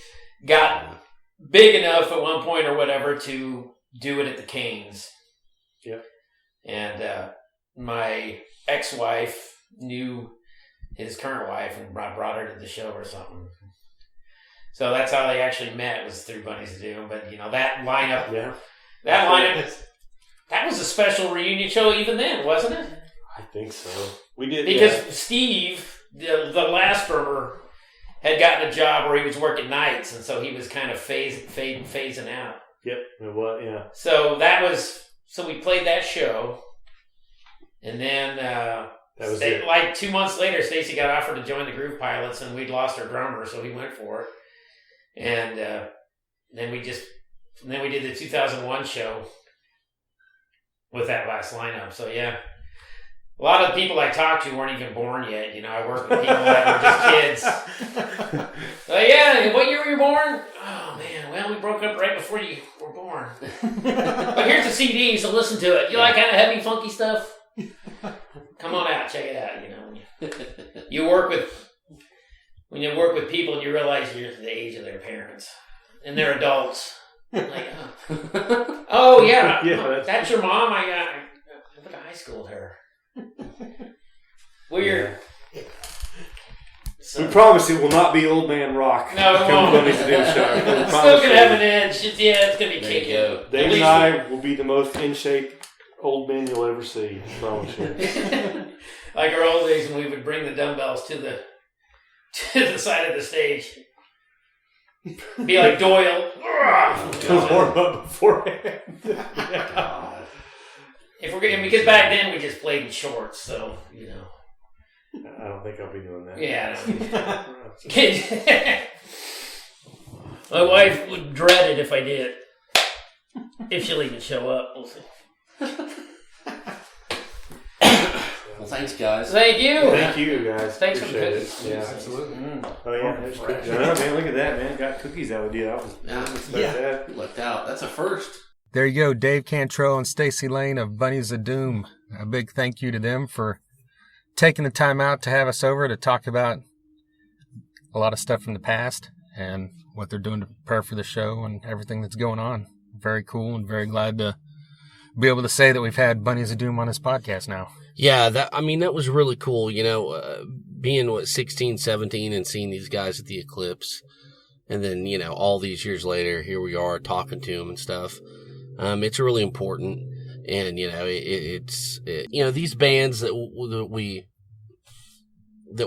got big enough at one point or whatever to do it at the Canes. Yep. And my ex-wife knew his current wife and brought her to the show or something. So that's how they actually met, was through Bunnies of Doom. But, you know, that lineup, that was a special reunion show even then, wasn't it? I think so. We did. Because Steve, the last drummer, had gotten a job where he was working nights, and so he was kind of phasing out. Yep. Yeah. So we played that show, and then that was it. Like 2 months later, Stacy got offered to join the Groove Pilots, and we'd lost our drummer, so he went for it. And then we did the 2001 show with that last lineup. So yeah, a lot of the people I talked to weren't even born yet. You know, I worked with people that were just kids. So yeah, what year were you born? Oh man, well we broke up right before you were born. But here's the CD, so listen to it. You like kind of heavy, funky stuff? Come on out, check it out. You know, when you work with people and you realize you're the age of their parents and they're adults. Like, oh yeah, that's your mom. I went to high school with her. Weird. So. We promise it will not be Old Man Rock. No, it Come won't. Bunnies of Doom show. It's still going to have an edge. It's going to be There you kicking. go. Dave and I will be the most in shape old men you'll ever see. I promise you. Like our old days when we would bring the dumbbells to the side of the stage. Be like Doyle. Warm up beforehand. If we're getting, because back then we just played in shorts, so you know. I don't think I'll be doing that. Yeah. My wife would dread it if I did. If she'll even show up, we'll see. Well, thanks, guys. Thank you. Thank you, guys. Thanks for the Appreciate cookies. it. Yeah. Absolutely. Oh yeah, there's cookies. I know, man. Look at that, man. Got cookies out with you. I was expect that. You lucked out. That's a first. There you go, Dave Cantrell and Stacy Lane of Bunnies of Doom. A big thank you to them for taking the time out to have us over to talk about a lot of stuff from the past and what they're doing to prepare for the show and everything that's going on. Very cool and very glad to be able to say that we've had Bunnies of Doom on this podcast now. Yeah, that was really cool, being 16, 17 and seeing these guys at the Eclipse. And then, all these years later, here we are talking to them and stuff. It's really important. And, these bands that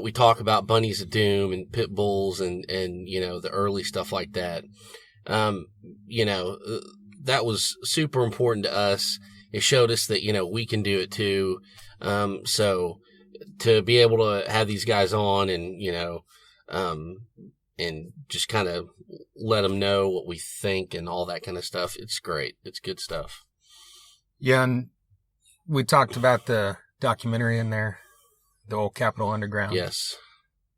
we talk about, Bunnies of Doom and Pit Bulls and the early stuff like that, that was super important to us. It showed us that, we can do it too. So to be able to have these guys on and, and just kind of let them know what we think and all that kind of stuff, it's great. It's good stuff. Yeah, and we talked about the documentary in there, the old Capitol Underground. Yes.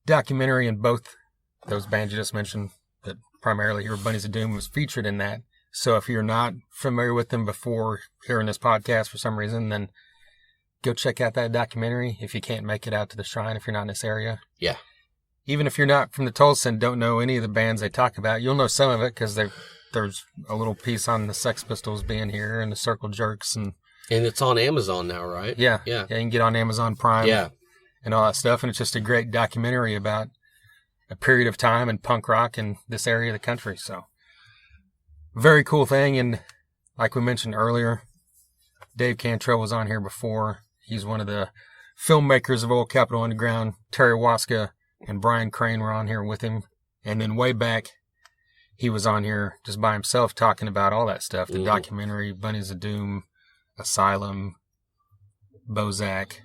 Documentary in both those bands you just mentioned, that primarily here Bunnies of Doom was featured in that. So if you're not familiar with them before hearing this podcast for some reason, then go check out that documentary if you can't make it out to the shrine, if you're not in this area. Yeah. Even if you're not from the Tulsa and don't know any of the bands they talk about, you'll know some of it because there's a little piece on the Sex Pistols being here and the Circle Jerks. And it's on Amazon now, right? Yeah. Yeah. You can get on Amazon Prime. Yeah. And all that stuff. And it's just a great documentary about a period of time in punk rock in this area of the country. So very cool thing. And like we mentioned earlier, Dave Cantrell was on here before. He's one of the filmmakers of Old Capitol Underground. Terry Waska and Brian Crane were on here with him. And then way back, he was on here just by himself talking about all that stuff. The documentary, Bunnies of Doom, Asylum, Bozak,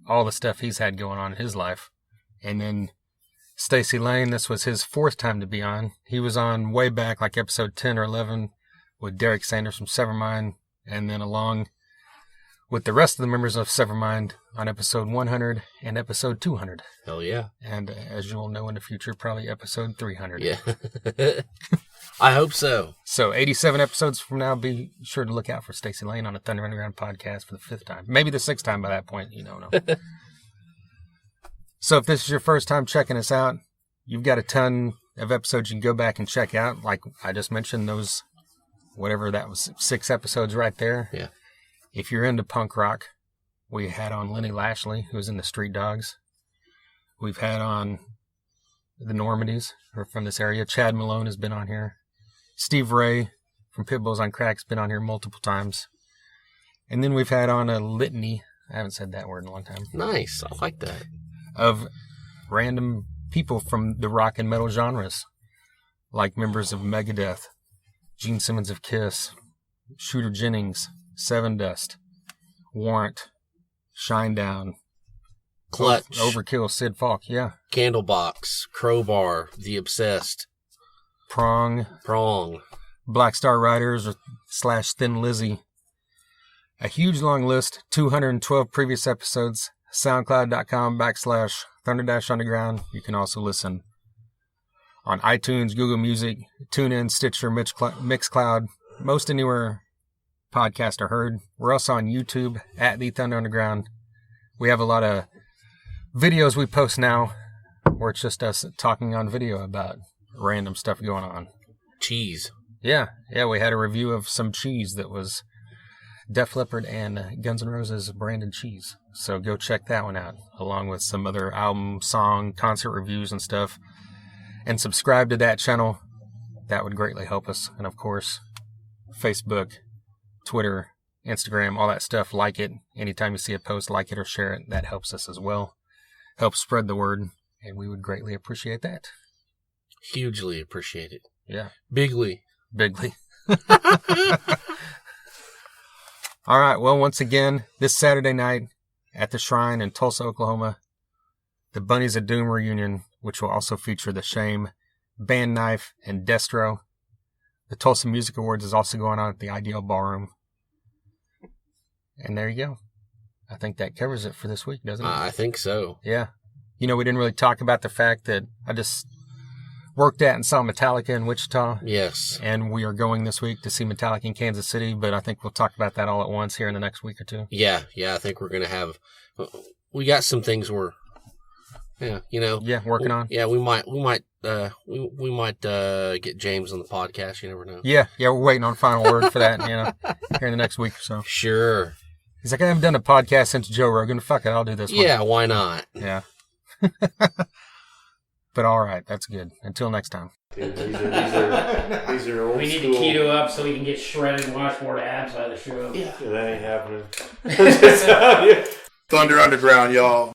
all the stuff he's had going on in his life. And then Stacy Lane, this was his fourth time to be on. He was on way back, like episode 10 or 11, with Derek Sanders from Severmind, and then along with the rest of the members of Severmind on episode 100 and episode 200. Hell yeah. And as you'll know in the future, probably episode 300. Yeah. I hope so. So 87 episodes from now, be sure to look out for Stacy Lane on the Thunder Underground podcast for the 5th time. Maybe the 6th time by that point, you don't know. So if this is your first time checking us out, you've got a ton of episodes you can go back and check out. Like I just mentioned, those, whatever that was, 6 episodes right there. Yeah. If you're into punk rock, we had on Lenny Lashley, who was in the Street Dogs. We've had on the Normandys, who are from this area. Chad Malone has been on here. Steve Ray from Pitbulls on Crack's been on here multiple times. And then we've had on a litany, I haven't said that word in a long time, Nice. I like that. of random people from the rock and metal genres, like members of Megadeth, Gene Simmons of Kiss, Shooter Jennings, Seven Dust, Warrant, Shinedown, Clutch, Overkill, Sid Falk, yeah, Candlebox, Crowbar, The Obsessed, Prong, Black Star Riders / Thin Lizzy. A huge long list, 212 previous episodes, soundcloud.com / Thunder-Underground. You can also listen on iTunes, Google Music, TuneIn, Stitcher, Mixcloud, most anywhere podcasts are heard. We're also on YouTube at The Thunder Underground. We have a lot of videos we post now where it's just us talking on video about random stuff going on. Cheese. Yeah, we had a review of some cheese that was Def Leppard and Guns N' Roses Branded Cheese. So go check that one out, along with some other album, song, concert reviews and stuff. And subscribe to that channel. That would greatly help us. And of course, Facebook, Twitter, Instagram, all that stuff. Like it. Anytime you see a post, like it or share it. That helps us as well. Helps spread the word. And we would greatly appreciate that. Hugely appreciate it. Yeah. Bigly. All right. Well, once again, this Saturday night at the Shrine in Tulsa, Oklahoma, the Bunnies of Doom reunion, which will also feature The Shame, Band Knife, and Destro. The Tulsa Music Awards is also going on at the Ideal Ballroom. And there you go. I think that covers it for this week, doesn't it? I think so. Yeah. You know, we didn't really talk about the fact that I just worked at and saw Metallica in Wichita. Yes. And we are going this week to see Metallica in Kansas City, but I think we'll talk about that all at once here in the next week or two. Yeah, I think we're going to have... We got some things we're... working on. Yeah, we might get James on the podcast. You never know. Yeah, we're waiting on final word for that, here in the next week or so. Sure. He's like, I haven't done a podcast since Joe Rogan. Fuck it, I'll do this one. Yeah, why not? Yeah. But all right, that's good. Until next time. Dude, these are old We need school. to keto up so we can get shredded and watch more abs by the show. Yeah, that ain't happening. Thunder Underground, y'all.